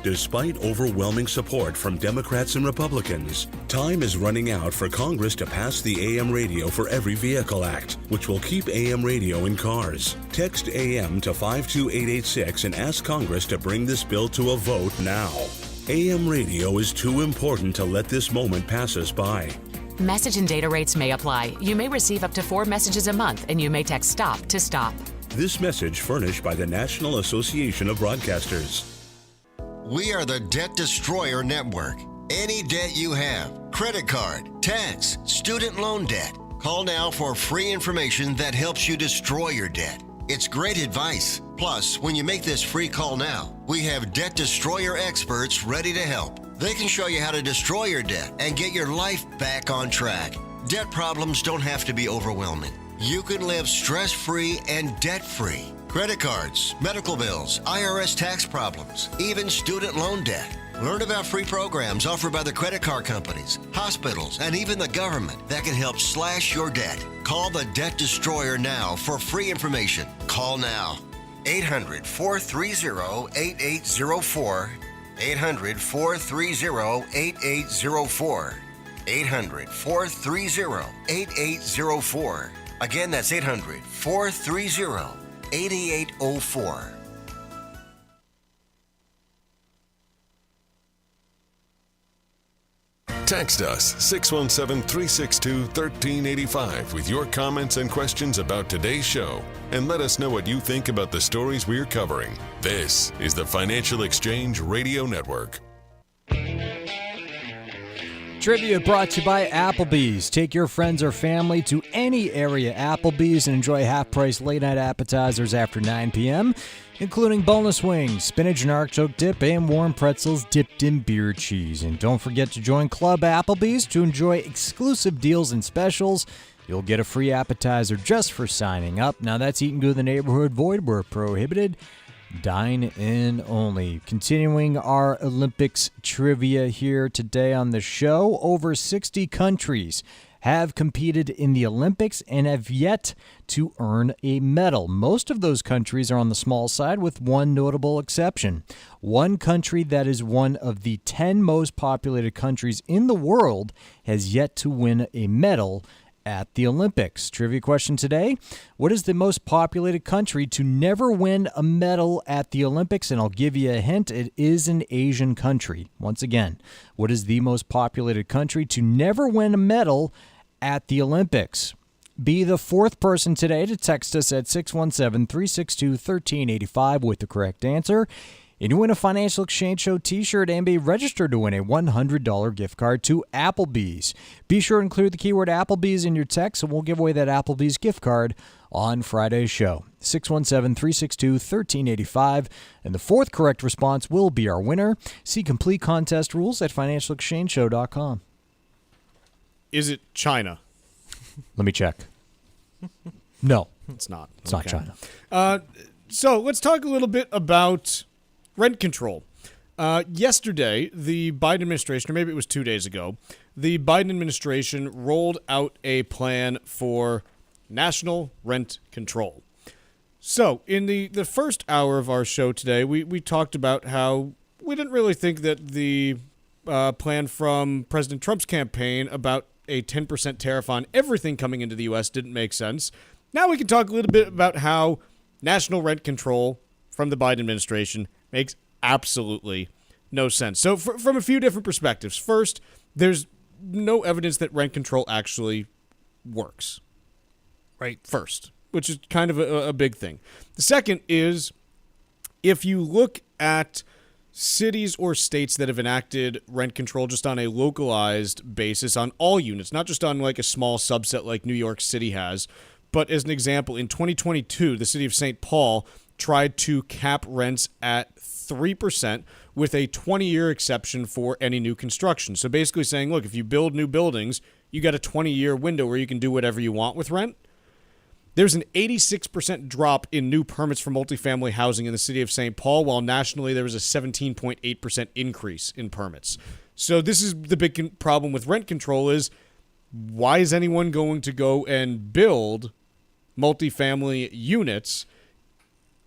Despite overwhelming support from Democrats and Republicans, time is running out for Congress to pass the AM Radio for Every Vehicle Act, which will keep AM radio in cars. Text AM to 52886 and ask Congress to bring this bill to a vote now. AM radio is too important to let this moment pass us by.
Message and data rates may apply. You may receive up to 4 messages a month, and you may text STOP to stop.
This message furnished by the National Association of Broadcasters.
We are the Debt Destroyer Network. Any debt you have, credit card, tax, student loan debt, call now for free information that helps you destroy your debt. It's great advice. Plus, when you make this free call now, we have Debt Destroyer experts ready to help. They can show you how to destroy your debt and get your life back on track. Debt problems don't have to be overwhelming. You can live stress-free and debt-free. Credit cards, medical bills, IRS tax problems, even student loan debt. Learn about free programs offered by the credit card companies, hospitals, and even the government that can help slash your debt. Call the Debt Destroyer now for free information. Call now. 800-430-8804. 800-430-8804. 800-430-8804. Again, that's 800-430-8804.
Text us 617-362-1385 with your comments and questions about today's show, and let us know what you think about the stories we're covering. This is the Financial Exchange Radio Network.
Trivia brought to you by Applebee's. Take your friends or family to any area Applebee's and enjoy half-price late-night appetizers after 9 p.m., including boneless wings, spinach and artichoke dip, and warm pretzels dipped in beer cheese. And don't forget to join Club Applebee's to enjoy exclusive deals and specials. You'll get a free appetizer just for signing up. Now that's eating good in the neighborhood, void where prohibited. Dine in only. Continuing our Olympics trivia here today on the show, over 60 countries have competed in the Olympics and have yet to earn a medal. Most of those countries are on the small side, with one notable exception. One country that is one of the 10 most populated countries in the world has yet to win a medal at the Olympics. Trivia question today: what is the most populated country to never win a medal at the Olympics? And I'll give you a hint, it is an Asian country. Once again, what is the most populated country to never win a medal at the Olympics? Be the fourth person today to text us at 617-362-1385 with the correct answer. And you win a Financial Exchange Show t-shirt and be registered to win a $100 gift card to Applebee's. Be sure to include the keyword Applebee's in your text, and we'll give away that Applebee's gift card on Friday's show. 617-362-1385. And the fourth correct response will be our winner. See complete contest rules at financialexchangeshow.com.
Is it China?
Let me check. No.
It's not.
It's not China.
So let's talk a little bit about rent control. Yesterday, the Biden administration, or maybe it was 2 days ago, the Biden administration rolled out a plan for national rent control. So, in the first hour of our show today, we talked about how we didn't really think that the plan from President Trump's campaign about a 10% tariff on everything coming into the U.S. didn't make sense. Now we can talk a little bit about how national rent control from the Biden administration makes absolutely no sense. So from a few different perspectives. First, there's no evidence that rent control actually works.
Right.
First, which is kind of a big thing. The second is, if you look at cities or states that have enacted rent control just on a localized basis on all units, not just on like a small subset like New York City has, but as an example, in 2022, the city of St. Paul tried to cap rents at 3% with a 20-year exception for any new construction. So basically saying, look, if you build new buildings, you got a 20-year window where you can do whatever you want with rent. There's an 86% drop in new permits for multifamily housing in the city of St. Paul, while nationally there was a 17.8% increase in permits. So this is the big problem with rent control is, why is anyone going to go and build multifamily units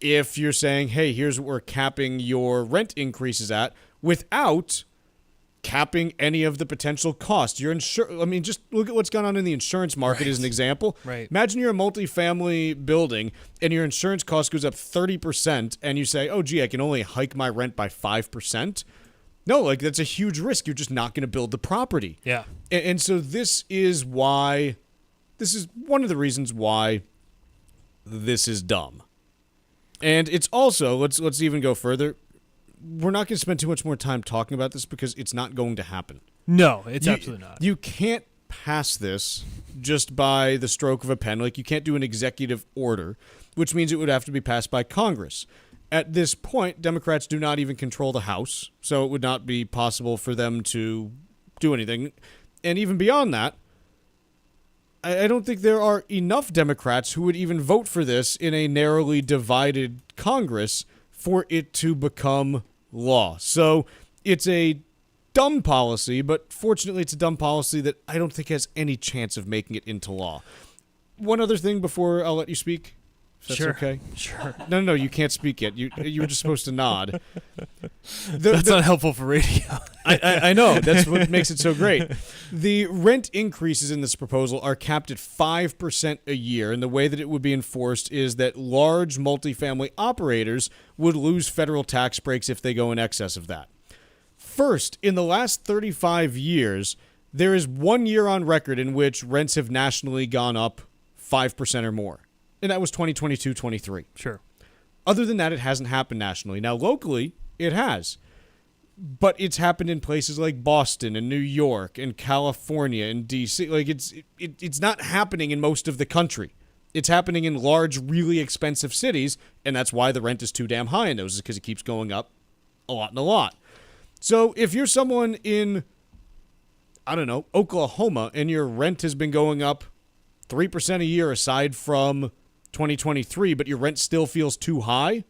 if you're saying, hey, here's what we're capping your rent increases at, without capping any of the potential costs? I mean, just look at what's gone on in the insurance market as an example.
Right.
Imagine you're a multifamily building and your insurance cost goes up 30% and you say, oh, gee, I can only hike my rent by 5%. No, like that's a huge risk. You're just not going to build the property.
Yeah.
And so this is one of the reasons why this is dumb. And it's also, let's even go further. We're not going to spend too much more time talking about this because it's not going to happen.
No, it's absolutely not.
You can't pass this just by the stroke of a pen. Like, you can't do an executive order, which means it would have to be passed by Congress. At this point, Democrats do not even control the House, so it would not be possible for them to do anything. And even beyond that, I don't think there are enough Democrats who would even vote for this in a narrowly divided Congress for it to become law. So it's a dumb policy, but fortunately it's a dumb policy that I don't think has any chance of making it into law. One other thing before I'll let you speak. If that's
sure.
Okay?
Sure.
No, you can't speak yet. You were just supposed to nod.
That's not helpful for radio.
I know. That's what makes it so great. The rent increases in this proposal are capped at 5% a year, and the way that it would be enforced is that large multifamily operators would lose federal tax breaks if they go in excess of that. First, in the last 35 years, there is 1 year on record in which rents have nationally gone up 5% or more. And that was 2022-23.
Sure.
Other than that, it hasn't happened nationally. Now, locally, it has. But it's happened in places like Boston and New York and California and D.C. Like, it's not happening in most of the country. It's happening in large, really expensive cities, and that's why the rent is too damn high in those, is because it keeps going up a lot and a lot. So if you're someone in, I don't know, Oklahoma, and your rent has been going up 3% a year aside from 2023, but your rent still feels too high,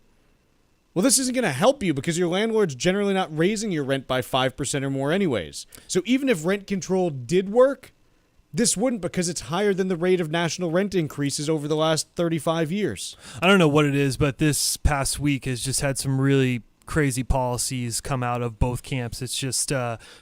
well, this isn't going to help you because your landlord's generally not raising your rent by 5% or more anyways. So even if rent control did work, this wouldn't, because it's higher than the rate of national rent increases over the last 35 years.
I don't know what it is, but this past week has just had some really crazy policies come out of both camps. It's just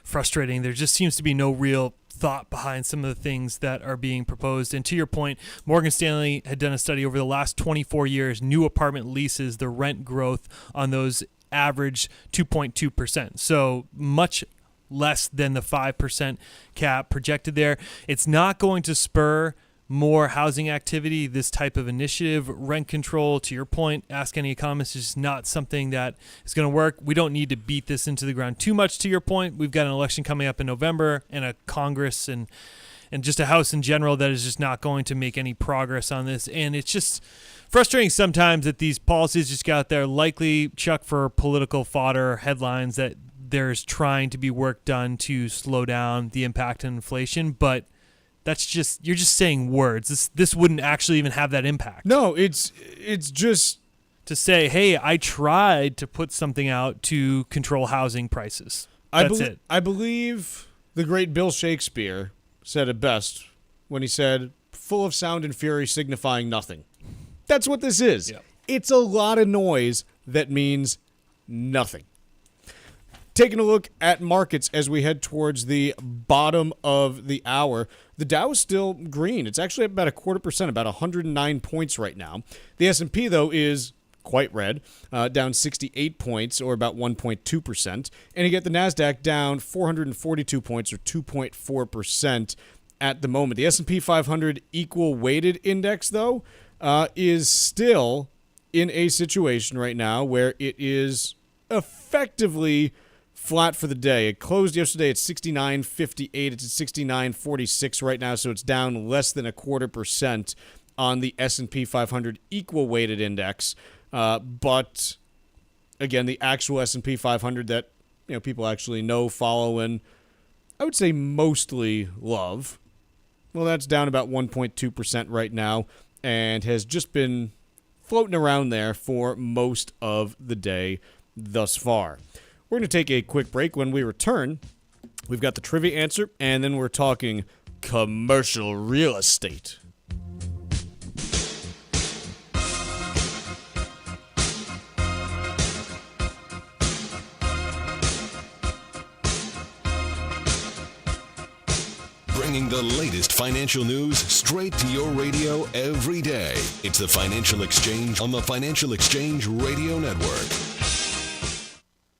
frustrating. There just seems to be no real thought behind some of the things that are being proposed. And to your point, Morgan Stanley had done a study over the last 24 years, new apartment leases, the rent growth on those average 2.2%. So much less than the 5% cap projected there. It's not going to spur more housing activity, this type of initiative. Rent control, to your point, ask any economist, is just not something that is going to work. We don't need to beat this into the ground too much, to your point. We've got an election coming up in November and a Congress and just a House in general that is just not going to make any progress on this. And it's just frustrating sometimes that these policies just got out there, likely, Chuck, for political fodder headlines, that there's trying to be work done to slow down the impact of inflation, but that's just, you're just saying words. This wouldn't actually even have that impact.
No, it's just
to say, hey, I tried to put something out to control housing prices. That's it.
I believe the great Bill Shakespeare said it best when he said, full of sound and fury signifying nothing. That's what this is.
Yep.
It's a lot of noise that means nothing. Taking a look at markets as we head towards the bottom of the hour, the Dow is still green. It's actually about 0.25%, about 109 points right now. The S&P, though, is quite red, down 68 points, or about 1.2%. And you get the NASDAQ down 442 points, or 2.4% at the moment. The S&P 500 equal weighted index, though, is still in a situation right now where it is effectively flat for the day. It closed yesterday at 69.58. It's at 69.46 right now, so it's down less than 0.25% on the S&P 500 equal weighted index. But again, the actual S&P 500 that people actually know, follow, and I would say mostly love, well, that's down about 1.2% right now and has just been floating around there for most of the day thus far. We're going to take a quick break. When we return, we've got the trivia answer, and then we're talking commercial real estate.
Bringing the latest financial news straight to your radio every day. It's the Financial Exchange on the Financial Exchange Radio Network.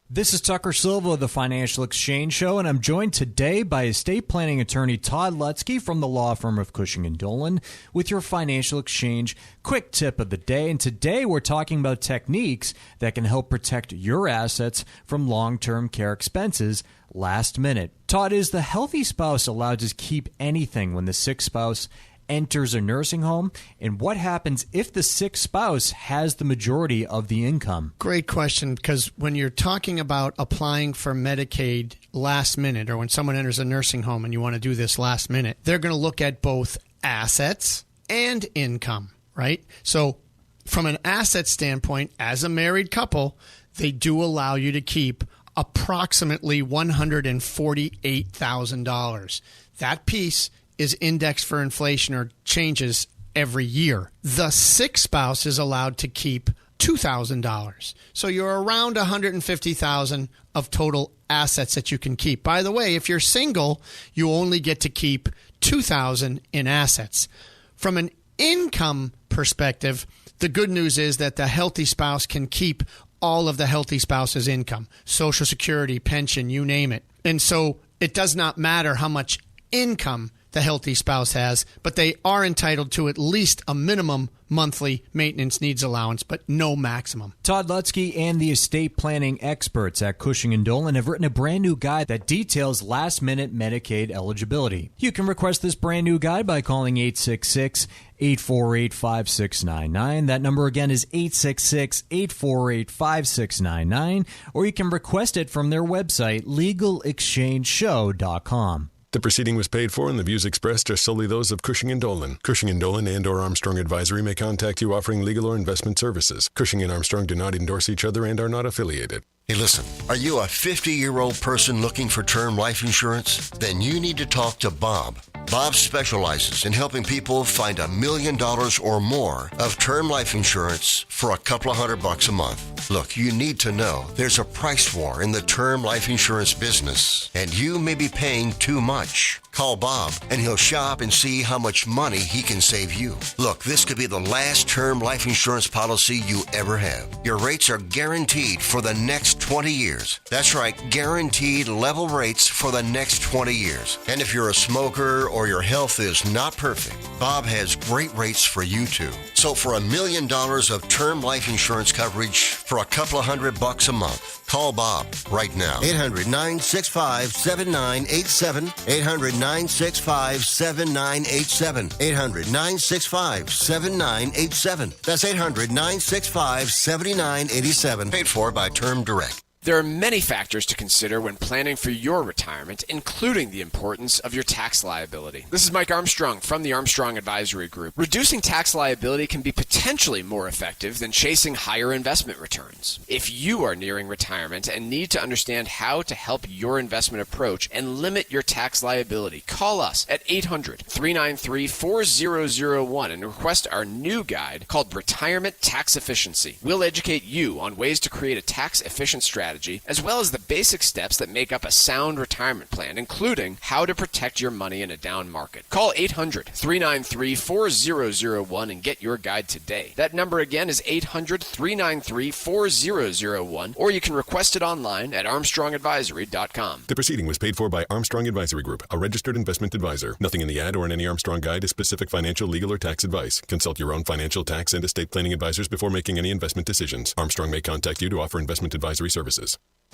This is Tucker Silva of the Financial Exchange Show, and I'm joined today by estate planning attorney Todd Lutsky from the law firm of Cushing Dolan with your Financial Exchange quick tip of the day. And today we're talking about techniques that can help protect your assets from long-term care expenses last minute. Todd, is the healthy spouse allowed to keep anything when the sick spouse enters a nursing home? And what happens if the sick spouse has the majority of the income?
Great question, because when you're talking about applying for Medicaid last minute, or when someone enters a nursing home and you want to do this last minute, they're going to look at both assets and income, right? So from an asset standpoint, as a married couple, they do allow you to keep approximately $148,000. That piece is indexed for inflation or changes every year. The sick spouse is allowed to keep $2,000. So you're around $150,000 of total assets that you can keep. By the way, if you're single, you only get to keep $2,000 in assets. From an income perspective, the good news is that the healthy spouse can keep all of the healthy spouse's income, Social Security, pension, you name it. And so it does not matter how much income the healthy spouse has, but they are entitled to at least a minimum monthly maintenance needs allowance, but no maximum.
Todd Lutsky and the estate planning experts at Cushing & Dolan have written a brand new guide that details last-minute Medicaid eligibility. You can request this brand new guide by calling 866-848-5699. That number again is 866-848-5699, or you can request it from their website, legalexchangeshow.com.
The proceeding was paid for, and the views expressed are solely those of Cushing & Dolan. Cushing & Dolan and or Armstrong Advisory may contact you offering legal or investment services. Cushing and Armstrong do not endorse each other and are not affiliated.
Hey, listen, are you a 50-year-old person looking for term life insurance? Then you need to talk to Bob. Bob specializes in helping people find $1 million or more of term life insurance for a couple of $100 a month. Look, you need to know there's a price war in the term life insurance business, and you may be paying too much. Call Bob, and he'll shop and see how much money he can save you. Look, this could be the last term life insurance policy you ever have. Your rates are guaranteed for the next 20 years. That's right, guaranteed level rates for the next 20 years. And if you're a smoker or your health is not perfect, Bob has great rates for you too. So for $1 million of term life insurance coverage for a couple of $100 a month, call Bob right now. 800-965-7987. 800-965-7987. 800-965-7987. That's 800-965-7987. Paid for by Term Direct.
There are many factors to consider when planning for your retirement, including the importance of your tax liability. This is Mike Armstrong from the Armstrong Advisory Group. Reducing tax liability can be potentially more effective than chasing higher investment returns. If you are nearing retirement and need to understand how to help your investment approach and limit your tax liability, call us at 800-393-4001 and request our new guide called Retirement Tax Efficiency. We'll educate you on ways to create a tax-efficient strategy, as well as the basic steps that make up a sound retirement plan, including how to protect your money in a down market. Call 800-393-4001 and get your guide today. That number again is 800-393-4001, or you can request it online at armstrongadvisory.com.
The proceeding was paid for by Armstrong Advisory Group, a registered investment advisor. Nothing in the ad or in any Armstrong guide is specific financial, legal, or tax advice. Consult your own financial, tax, and estate planning advisors before making any investment decisions. Armstrong may contact you to offer investment advisory services.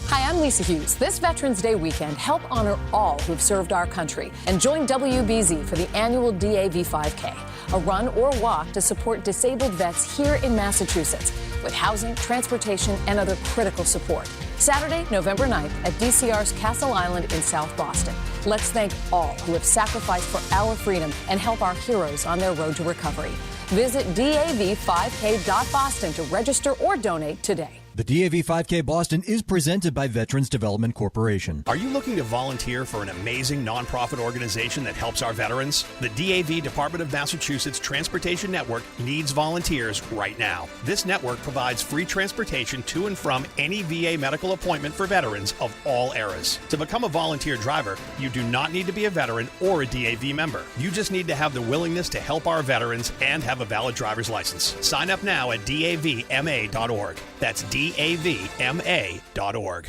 Hi, I'm Lisa Hughes. This Veterans Day weekend, help honor all who've served our country and join WBZ for the annual DAV 5K, a run or walk to support disabled vets here in Massachusetts with housing, transportation, and other critical support. Saturday, November 9th at DCR's Castle Island in South Boston. Let's thank all who have sacrificed for our freedom and help our heroes on their road to recovery. Visit DAV5K.Boston to register or donate today.
The DAV 5K Boston is presented by Veterans Development Corporation.
Are you looking to volunteer for an amazing nonprofit organization that helps our veterans? The DAV Department of Massachusetts Transportation Network needs volunteers right now. This network provides free transportation to and from any VA medical appointment for veterans of all eras. To become a volunteer driver, you do not need to be a veteran or a DAV member. You just need to have the willingness to help our veterans and have a valid driver's license. Sign up now at davma.org. That's davma.org.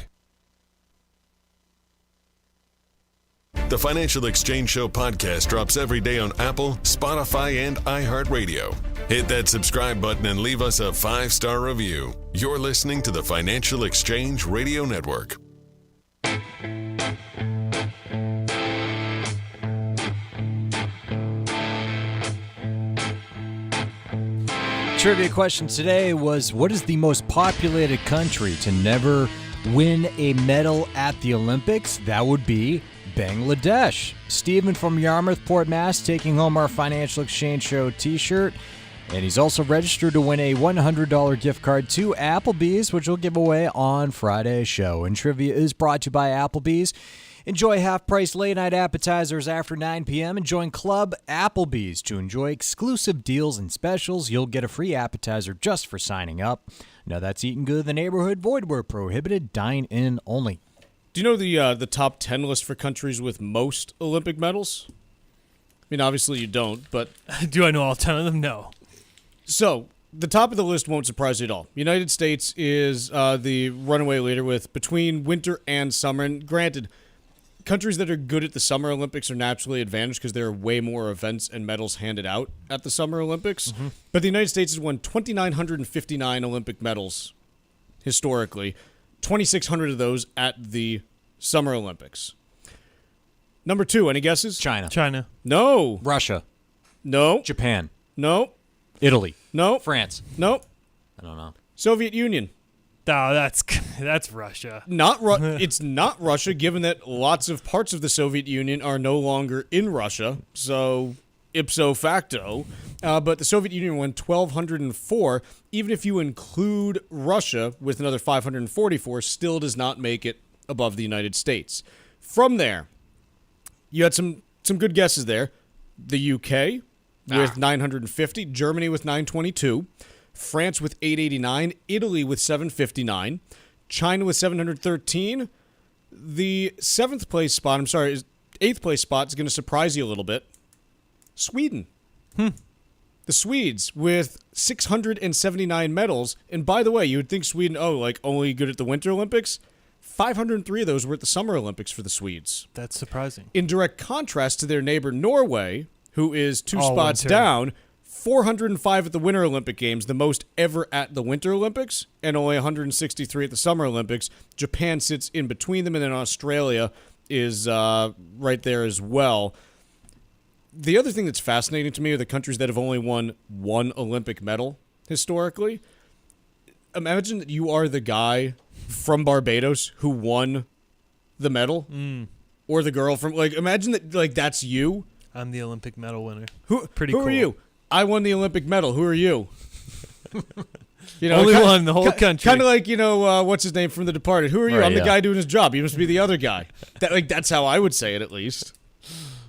The Financial Exchange Show podcast drops every day on Apple, Spotify, and iHeartRadio. Hit that subscribe button and leave us a 5-star review. You're listening to the Financial Exchange Radio Network.
Trivia question today was, what is the most populated country to never win a medal at the Olympics? That would be Bangladesh. Stephen from Yarmouth, Mass, taking home our Financial Exchange Show t-shirt. And he's also registered to win a $100 gift card to Applebee's, which we'll give away on Friday's show. And trivia is brought to you by Applebee's. Enjoy half-price late-night appetizers after 9 p.m. and join Club Applebee's to enjoy exclusive deals and specials. You'll get a free appetizer just for signing up. Now that's eating good in the neighborhood, void where prohibited, dine-in only.
Do you know the top 10 list for countries with most Olympic medals? I mean, obviously you don't, but...
Do I know all 10 of them? No.
So, the top of the list won't surprise you at all. United States is the runaway leader with between winter and summer. And granted, countries that are good at the Summer Olympics are naturally advantaged because there are way more events and medals handed out at the Summer Olympics. Mm-hmm. But the United States has won 2,959 Olympic medals historically, 2,600 of those at the Summer Olympics. Number 2, any guesses?
China.
No.
Russia.
No.
Japan.
No.
Italy.
No.
France.
No.
I don't know.
Soviet Union.
Oh, that's Russia.
It's not Russia, given that lots of parts of the Soviet Union are no longer in Russia, so ipso facto. But the Soviet Union won 1,204. Even if you include Russia with another 544, still does not make it above the United States. From there, you had some good guesses there. The UK with 950, Germany with 922. France with 889, Italy with 759, China with 713. The 8th place spot is going to surprise you a little bit. Sweden. The Swedes with 679 medals. And by the way, you would think Sweden, only good at the Winter Olympics. 503 of those were at the Summer Olympics for the Swedes.
That's surprising.
In direct contrast to their neighbor Norway, who is two
All
spots
winter.
down, 405 at the Winter Olympic Games, the most ever at the Winter Olympics, and only 163 at the Summer Olympics. Japan sits in between them, and then Australia is right there as well. The other thing that's fascinating to me are the countries that have only won one Olympic medal historically. Imagine that you are the guy from Barbados who won the medal, or the girl from imagine that that's you.
I'm the Olympic medal winner.
Who
Pretty cool.
are you? I won the Olympic medal. Who are you?
Only one in the whole country.
Kind of like what's his name from The Departed? Who are you?
Right,
I'm the
yeah.
guy doing his job. You must be the other guy. That's how I would say it at least.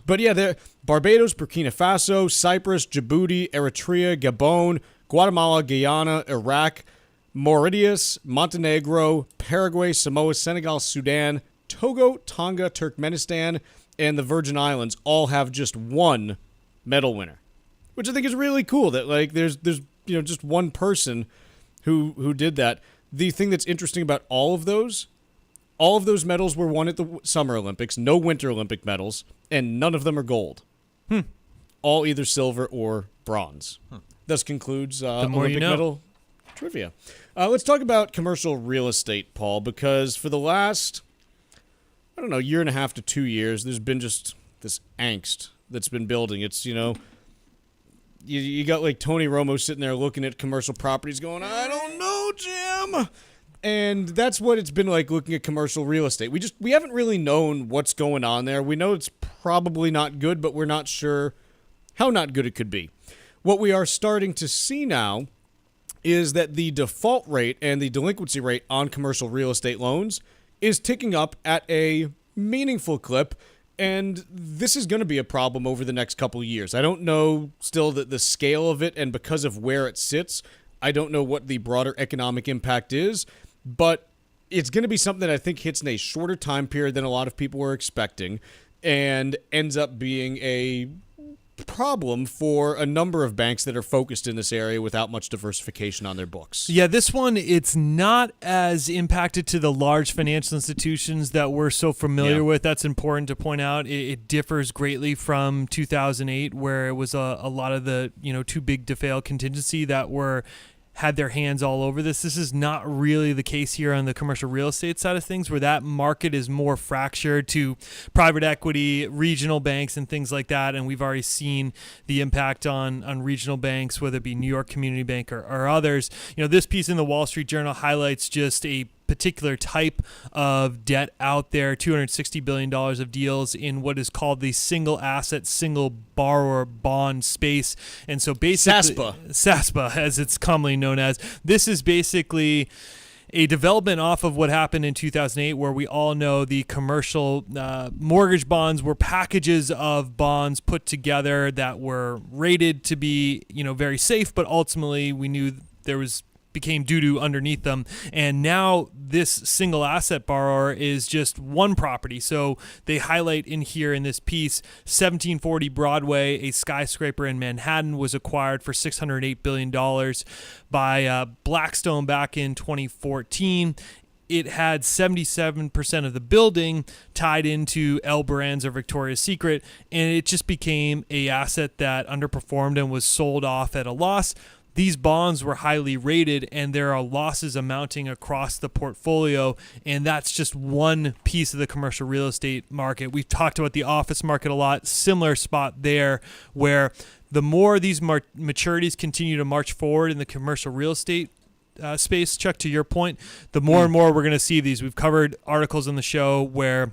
But yeah, they're Barbados, Burkina Faso, Cyprus, Djibouti, Eritrea, Gabon, Guatemala, Guyana, Iraq, Mauritius, Montenegro, Paraguay, Samoa, Senegal, Sudan, Togo, Tonga, Turkmenistan, and the Virgin Islands all have just one medal winner, which I think is really cool. That there's just one person who did that. The thing that's interesting about all of those medals were won at the Summer Olympics. No Winter Olympic medals, and none of them are gold. All either silver or bronze. Thus concludes Olympic medal trivia. Let's talk about commercial real estate, Paul, because for the last, year and a half to 2 years, there's been just this angst that's been building. It's, you got Tony Romo sitting there looking at commercial properties going, I don't know, Jim. And that's what it's been like looking at commercial real estate. We haven't really known what's going on there. We know it's probably not good, but we're not sure how not good it could be. What we are starting to see now is that the default rate and the delinquency rate on commercial real estate loans is ticking up at a meaningful clip, and this is going to be a problem over the next couple of years. I don't know still the scale of it, and because of where it sits, I don't know what the broader economic impact is, but it's going to be something that I think hits in a shorter time period than a lot of people were expecting and ends up being a problem for a number of banks that are focused in this area without much diversification on their books.
Yeah, this one, it's not as impacted to the large financial institutions that we're so familiar with. That's important to point out. It differs greatly from 2008, where it was a lot of the too big to fail contingency that had their hands all over this. This is not really the case here on the commercial real estate side of things, where that market is more fractured to private equity, regional banks, and things like that. And we've already seen the impact on regional banks, whether it be New York Community Bank or others. This piece in the Wall Street Journal highlights just a particular type of debt out there, $260 billion of deals in what is called the single asset, single borrower bond space. And so basically SASBA, as it's commonly known as, this is basically a development off of what happened in 2008, where we all know the commercial mortgage bonds were packages of bonds put together that were rated to be, very safe, but ultimately we knew there became doo-doo underneath them. And now this single asset borrower is just one property. So they highlight in here in this piece, 1740 Broadway, a skyscraper in Manhattan, was acquired for $608 billion by Blackstone back in 2014. It had 77% of the building tied into L Brands or Victoria's Secret, and it just became an asset that underperformed and was sold off at a loss. These bonds were highly rated, and there are losses amounting across the portfolio, and that's just one piece of the commercial real estate market. We've talked about the office market a lot, similar spot there, where the more these maturities continue to march forward in the commercial real estate space, Chuck, to your point, the more and more we're going to see these. We've covered articles on the show where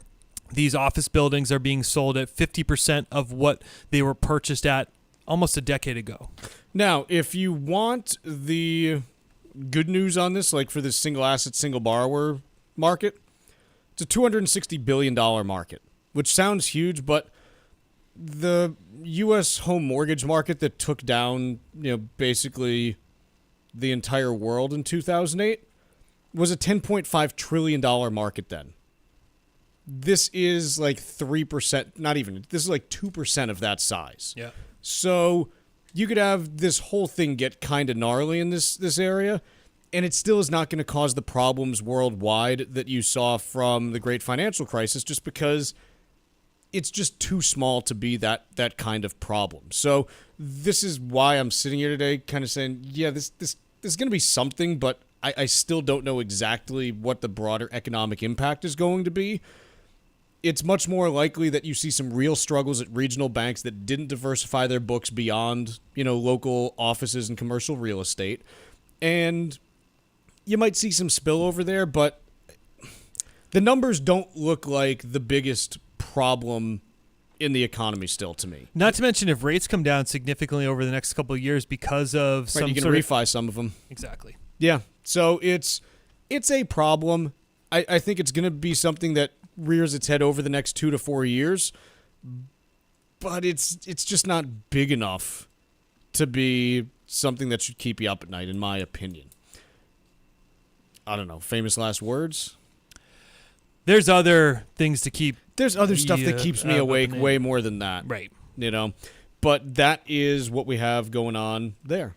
these office buildings are being sold at 50% of what they were purchased at almost a decade ago.
Now, if you want the good news on this, like for this single asset, single borrower market, it's a $260 billion market, which sounds huge, but the U.S. home mortgage market that took down, basically the entire world in 2008 was a $10.5 trillion market then. This is like 3%, not even, this is like 2% of that size.
Yeah.
So you could have this whole thing get kind of gnarly in this area, and it still is not going to cause the problems worldwide that you saw from the great financial crisis, just because it's just too small to be that kind of problem. So this is why I'm sitting here today kind of saying, yeah, this is going to be something, but I still don't know exactly what the broader economic impact is going to be. It's much more likely that you see some real struggles at regional banks that didn't diversify their books beyond, local offices and commercial real estate. And you might see some spillover there, but The numbers don't look like the biggest problem in the economy still to me.
Not to mention if rates come down significantly over the next couple of years because of some
you can
sort
refi some of them.
Exactly.
Yeah. So it's a problem. I think it's going to be something that rears its head over the next 2 to 4 years, but it's just not big enough to be something that should keep you up at night, in my opinion. I don't know. Famous last words?
There's other things to keep.
There's other stuff that keeps me awake way more than that.
Right.
But that is what we have going on there.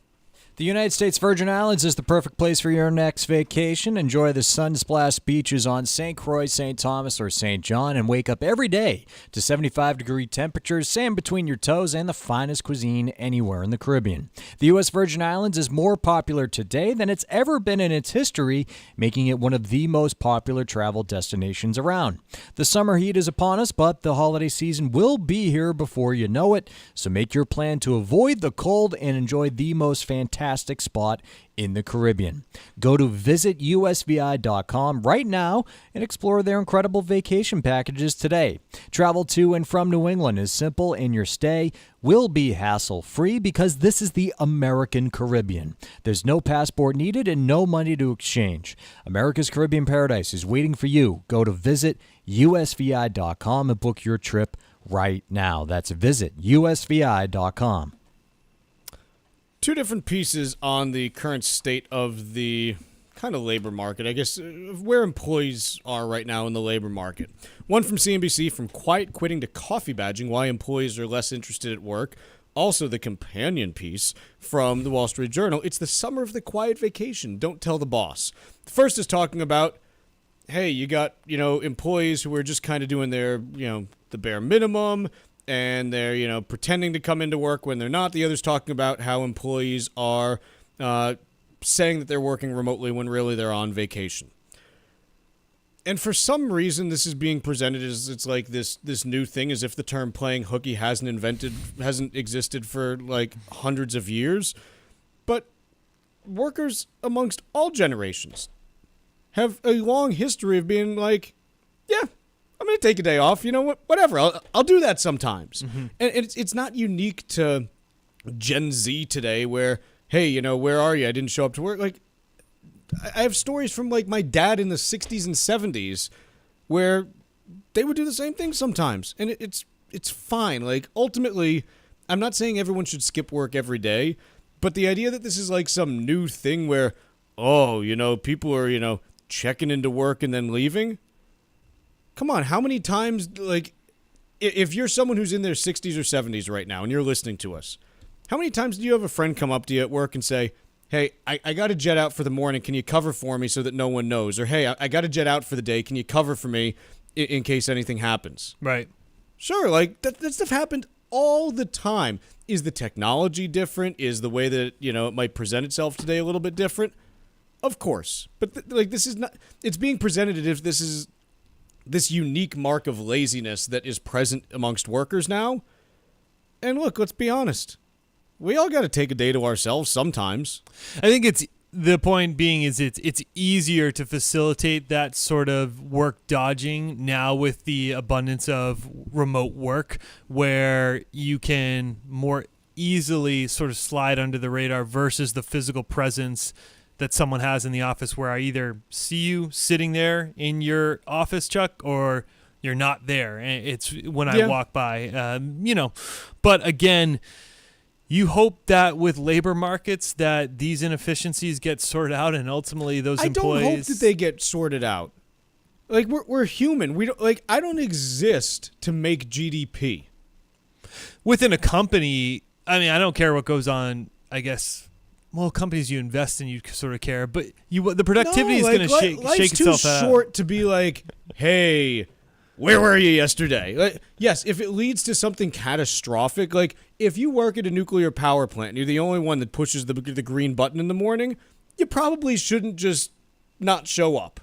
The United States Virgin Islands is the perfect place for your next vacation. Enjoy the sun-splashed beaches on St. Croix, St. Thomas, or St. John, and wake up every day to 75-degree temperatures, sand between your toes, and the finest cuisine anywhere in the Caribbean. The U.S. Virgin Islands is more popular today than it's ever been in its history, making it one of the most popular travel destinations around. The summer heat is upon us, but the holiday season will be here before you know it, so make your plan to avoid the cold and enjoy the most fantastic spot in the Caribbean. Go to visitusvi.com right now and explore their incredible vacation packages today. Travel to and from New England is simple, and your stay will be hassle-free because this is the American Caribbean. There's no passport needed and no money to exchange. America's Caribbean Paradise is waiting for you. Go to visitusvi.com and book your trip right now. That's visitusvi.com.
Two different pieces on the current state of the kind of labor market, I guess, where employees are right now in the labor market. One from CNBC, from quiet quitting to coffee badging, why employees are less interested at work. Also, the companion piece from the Wall Street Journal, it's the summer of the quiet vacation. Don't tell the boss. The first is talking about, hey, you got, employees who are just kind of doing their, the bare minimum, and they're, pretending to come into work when they're not. The other's talking about how employees are saying that they're working remotely when really they're on vacation. And for some reason, this is being presented as it's like this new thing, as if the term playing hooky hasn't existed for like hundreds of years. But workers amongst all generations have a long history of being like, yeah, I'm going to take a day off. You know what? Whatever. I'll do that sometimes. Mm-hmm. And it's not unique to Gen Z today where, hey, where are you? I didn't show up to work. Like, I have stories from like my dad in the 60s and 70s where they would do the same thing sometimes. And it's fine. Like, ultimately, I'm not saying everyone should skip work every day, but the idea that this is like some new thing where, people are, checking into work and then leaving. Come on, how many times, like, if you're someone who's in their 60s or 70s right now and you're listening to us, how many times do you have a friend come up to you at work and say, hey, I got to jet out for the morning. Can you cover for me so that no one knows? Or, hey, I got to jet out for the day. Can you cover for me in case anything happens?
Right.
Sure, like, that stuff happened all the time. Is the technology different? Is the way that, it might present itself today a little bit different? Of course. But, this is not, it's being presented as if this is this unique mark of laziness that is present amongst workers now. And look, let's be honest. We all got to take a day to ourselves sometimes.
I think the point being is it's easier to facilitate that sort of work dodging now with the abundance of remote work where you can more easily sort of slide under the radar versus the physical presence that someone has in the office where I either see you sitting there in your office, Chuck, or you're not there. It's when I walk by, But again, you hope that with labor markets that these inefficiencies get sorted out and ultimately those employees...
I don't hope that they get sorted out. Like, we're human. We don't, like, I don't exist to make GDP.
Within a company, I mean, I don't care what goes on, I guess... Well, companies you invest in, you sort of care, but the productivity is going to shake itself out.
Life's too short to be like, hey, where were you yesterday? Like, yes, if it leads to something catastrophic, like if you work at a nuclear power plant and you're the only one that pushes the green button in the morning, you probably shouldn't just not show up.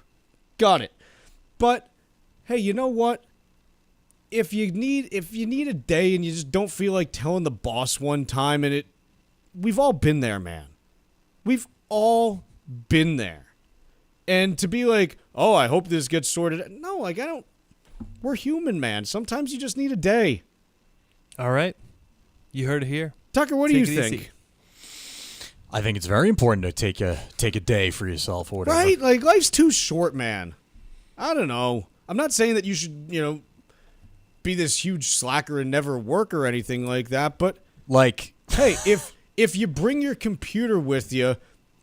Got it. But hey, you know what? If you need a day and you just don't feel like telling the boss one time, and we've all been there, man. We've all been there. And to be like, oh, I hope this gets sorted. No, like, I don't. We're human, man. Sometimes you just need a day.
All right. You heard it here.
Tucker, what do you think?
Easy.
I think it's very important to take a day for yourself or whatever.
Right? Like, life's too short, man. I don't know. I'm not saying that you should, be this huge slacker and never work or anything like that, but
like,
hey, if you bring your computer with you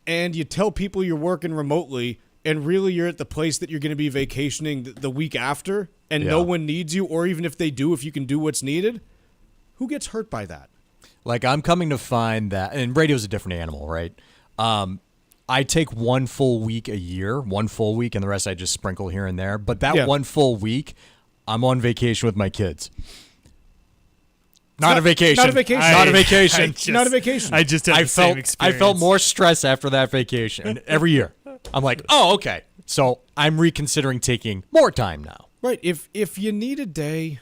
and you tell people you're working remotely and really you're at the place that you're going to be vacationing the week after and no one needs you, or even if they do, if you can do what's needed, who gets hurt by that?
Like, I'm coming to find that, and radio's a different animal, right? I take 1 full week a year, 1 full week, and the rest I just sprinkle here and there. But that 1 full week, I'm on vacation with my kids. Not a vacation.
Not a vacation.
Not a vacation.
Not a vacation.
I just had the same experience.
I felt more stress after that vacation. And every year, I'm like, oh, okay. So I'm reconsidering taking more time now.
Right. If you need a day,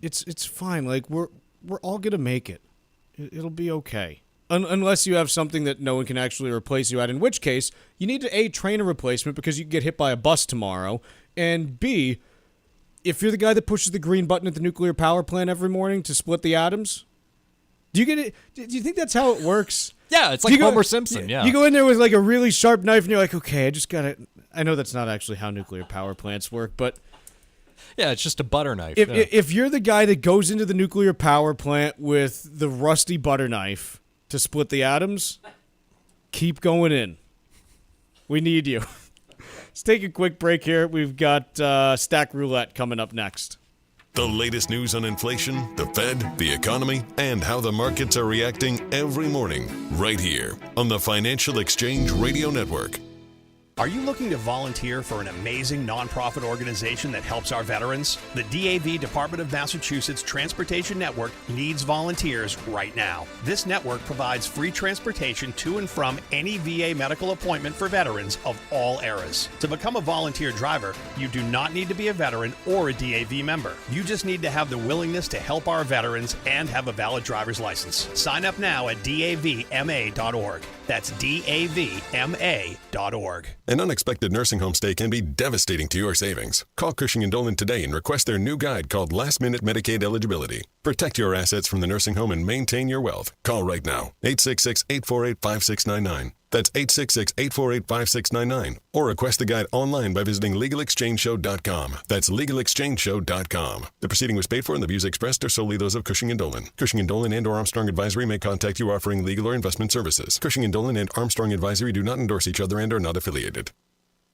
it's fine. Like, we're all gonna make it. It'll be okay. Unless you have something that no one can actually replace you at, in which case you need to A, train a replacement because you can get hit by a bus tomorrow, and B, if you're the guy that pushes the green button at the nuclear power plant every morning to split the atoms, do you get it? Do you think that's how it works?
Yeah, it's like Homer Simpson, yeah.
You go in there with like a really sharp knife and you're like, okay, I know that's not actually how nuclear power plants work, but
yeah, it's just a butter knife.
If you're the guy that goes into the nuclear power plant with the rusty butter knife to split the atoms, keep going in. We need you. Let's take a quick break here. We've got Stack Roulette coming up next.
The latest news on inflation, the Fed, the economy, and how the markets are reacting every morning, right here on the Financial Exchange Radio Network.
Are you looking to volunteer for an amazing nonprofit organization that helps our veterans? The DAV Department of Massachusetts Transportation Network needs volunteers right now. This network provides free transportation to and from any VA medical appointment for veterans of all eras. To become a volunteer driver, you do not need to be a veteran or a DAV member. You just need to have the willingness to help our veterans and have a valid driver's license. Sign up now at davma.org. That's davma.org.
An unexpected nursing home stay can be devastating to your savings. Call Cushing & Dolan today and request their new guide called Last Minute Medicaid Eligibility. Protect your assets from the nursing home and maintain your wealth. Call right now. 866-848-5699. That's 866-848-5699. Or request the guide online by visiting LegalExchangeShow.com. That's LegalExchangeShow.com. The proceeding was paid for and the views expressed are solely those of Cushing & Dolan. Cushing & Dolan and or Armstrong Advisory may contact you offering legal or investment services. Cushing & Dolan and Armstrong Advisory do not endorse each other and are not affiliated.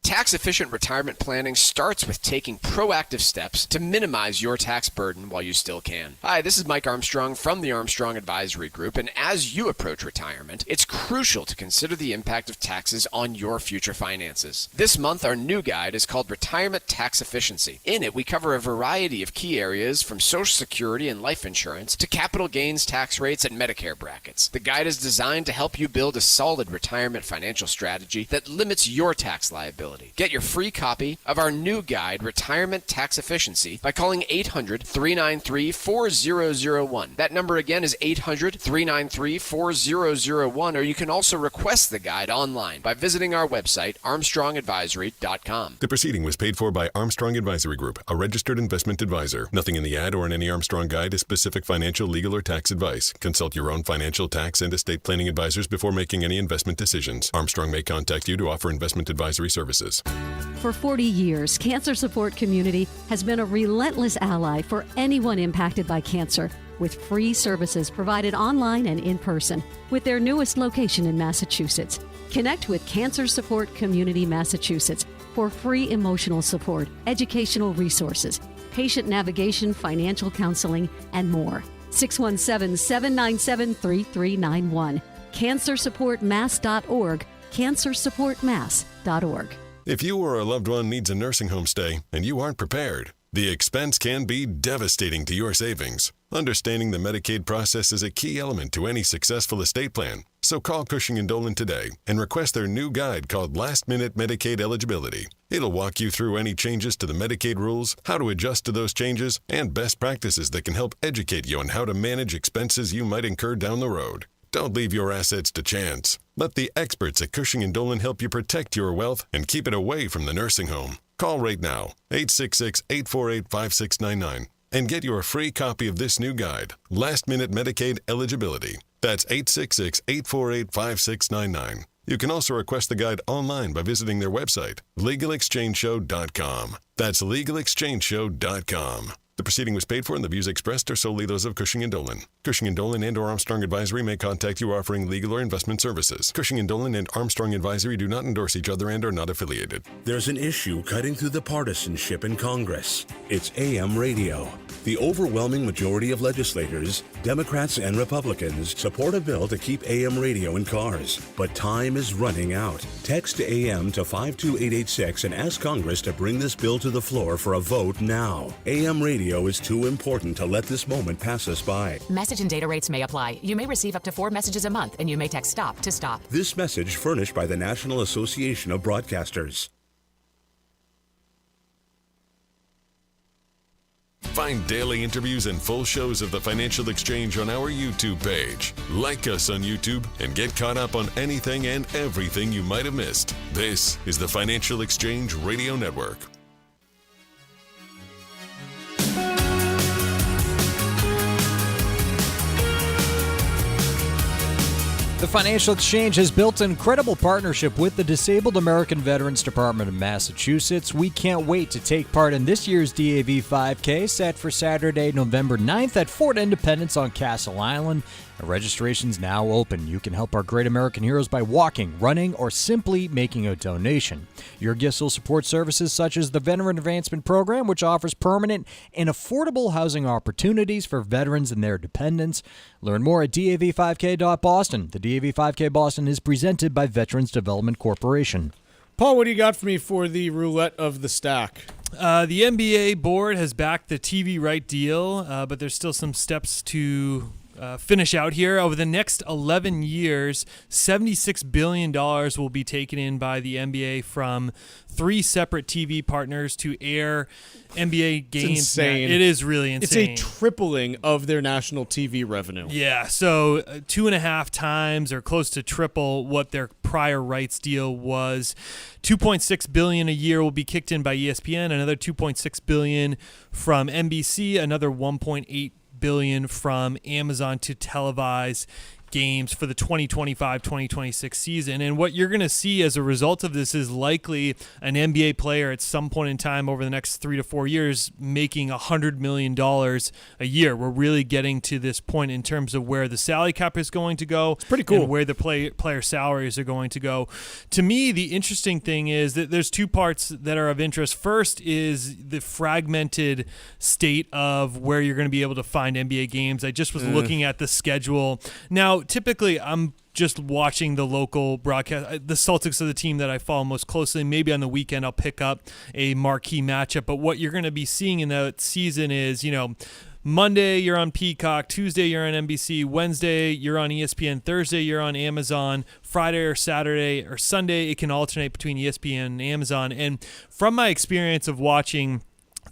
Tax-efficient retirement planning starts with taking proactive steps to minimize your tax burden while you still can. Hi, this is Mike Armstrong from the Armstrong Advisory Group, and as you approach retirement, it's crucial to consider the impact of taxes on your future finances. This month, our new guide is called Retirement Tax Efficiency. In it, we cover a variety of key areas from Social Security and life insurance to capital gains tax rates and Medicare brackets. The guide is designed to help you build a solid retirement financial strategy that limits your tax liability. Get your free copy of our new guide, Retirement Tax Efficiency, by calling 800-393-4001. That number again is 800-393-4001, or you can also request the guide online by visiting our website, armstrongadvisory.com.
The proceeding was paid for by Armstrong Advisory Group, a registered investment advisor. Nothing in the ad or in any Armstrong guide is specific financial, legal, or tax advice. Consult your own financial, tax, and estate planning advisors before making any investment decisions. Armstrong may contact you to offer investment advisory services.
For 40 years, Cancer Support Community has been a relentless ally for anyone impacted by cancer, with free services provided online and in person, with their newest location in Massachusetts. Connect with Cancer Support Community Massachusetts for free emotional support, educational resources, patient navigation, financial counseling, and more. 617-797-3391. CancerSupportMass.org. CancerSupportMass.org.
If you or a loved one needs a nursing home stay and you aren't prepared, the expense can be devastating to your savings. Understanding the Medicaid process is a key element to any successful estate plan. So call Cushing & Dolan today and request their new guide called Last Minute Medicaid Eligibility. It'll walk you through any changes to the Medicaid rules, how to adjust to those changes, and best practices that can help educate you on how to manage expenses you might incur down the road. Don't leave your assets to chance. Let the experts at Cushing Dolan help you protect your wealth and keep it away from the nursing home. Call right now, 866-848-5699, and get your free copy of this new guide, Last Minute Medicaid Eligibility. That's 866-848-5699. You can also request the guide online by visiting their website, LegalExchangeShow.com. That's LegalExchangeShow.com. The proceeding was paid for, and the views expressed are solely those of Cushing & Dolan. Cushing & Dolan and/or Armstrong Advisory may contact you offering legal or investment services. Cushing & Dolan and Armstrong Advisory do not endorse each other and are not affiliated.
There's an issue cutting through the partisanship in Congress. It's AM radio. The overwhelming majority of legislators, Democrats and Republicans, support a bill to keep AM radio in cars. But time is running out. Text AM to 52886 and ask Congress to bring this bill to the floor for a vote now. AM radio is too important to let this moment pass us by.
Message and data rates may apply. You may receive up to 4 messages a month, and you may text STOP to stop.
This message furnished by the National Association of Broadcasters.
Find daily interviews and full shows of the Financial Exchange on our YouTube page. Like us on YouTube and get caught up on anything and everything you might have missed. This is the Financial Exchange Radio Network.
The Financial Exchange has built an incredible partnership with the Disabled American Veterans Department of Massachusetts. We can't wait to take part in this year's DAV 5K, set for Saturday, November 9th at Fort Independence on Castle Island. Registration's now open. You can help our great American heroes by walking, running, or simply making a donation. Your gifts will support services such as the Veteran Advancement Program, which offers permanent and affordable housing opportunities for veterans and their dependents. Learn more at dav5k.boston. The DAV 5K Boston is presented by Veterans Development Corporation.
Paul, what do you got for me for the roulette of the stack?
The NBA board has backed the TV right deal, but there's still some steps to finish out here. Over the next 11 years, $76 billion will be taken in by the NBA from 3 separate TV partners to air NBA games.
It's insane.
It is really insane.
It's a tripling of their national TV revenue.
Yeah, so 2.5 times or close to triple what their prior rights deal was. $2.6 billion a year will be kicked in by ESPN, another $2.6 billion from NBC, another $1.8 billion from Amazon to televise games for the 2025-2026 season. And what you're going to see as a result of this is likely an NBA player at some point in time over the next 3 to 4 years making $100 million a year. We're really getting to this point in terms of where the salary cap is going to go. It's
pretty cool.
And where the player salaries are going to go. To me, the interesting thing is that there's 2 parts that are of interest. First is the fragmented state of where you're going to be able to find NBA games. I just was looking at the schedule. Now, typically, I'm just watching the local broadcast. The Celtics are the team that I follow most closely. Maybe on the weekend I'll pick up a marquee matchup. But what you're going to be seeing in that season is, Monday you're on Peacock, Tuesday you're on NBC, Wednesday you're on ESPN, Thursday you're on Amazon, Friday or Saturday or Sunday it can alternate between ESPN and Amazon. And from my experience of watching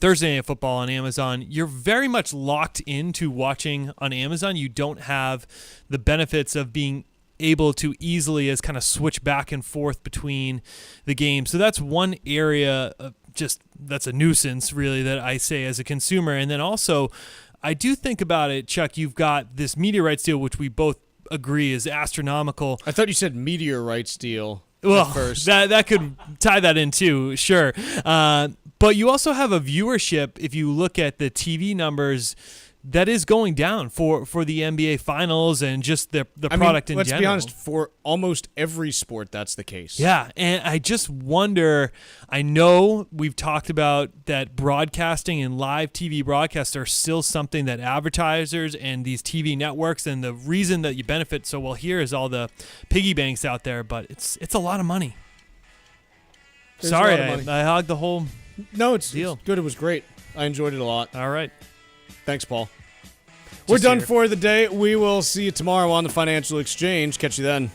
Thursday Night Football on Amazon, you're very much locked into watching on Amazon. You don't have the benefits of being able to easily as kind of switch back and forth between the games. So that's one area of that's a nuisance really that I say as a consumer. And then also I do think about it, Chuck, you've got this media rights deal, which we both agree is astronomical.
I thought you said media rights deal.
Well,
first.
that could tie that in too, sure. But you also have a viewership, if you look at the TV numbers, that is going down for the NBA Finals and just the product in general.
Let's be honest, for almost every sport, that's the case.
Yeah, and I just wonder, I know we've talked about that broadcasting and live TV broadcasts are still something that advertisers and these TV networks, and the reason that you benefit so well here is all the piggy banks out there, but it's a lot of money.
There's
Sorry,
a lot of money.
I hogged the whole deal.
It's good. It was great. I enjoyed it a lot.
All right.
Thanks, Paul. We're done for the day. We will see you tomorrow on the Financial Exchange. Catch you then.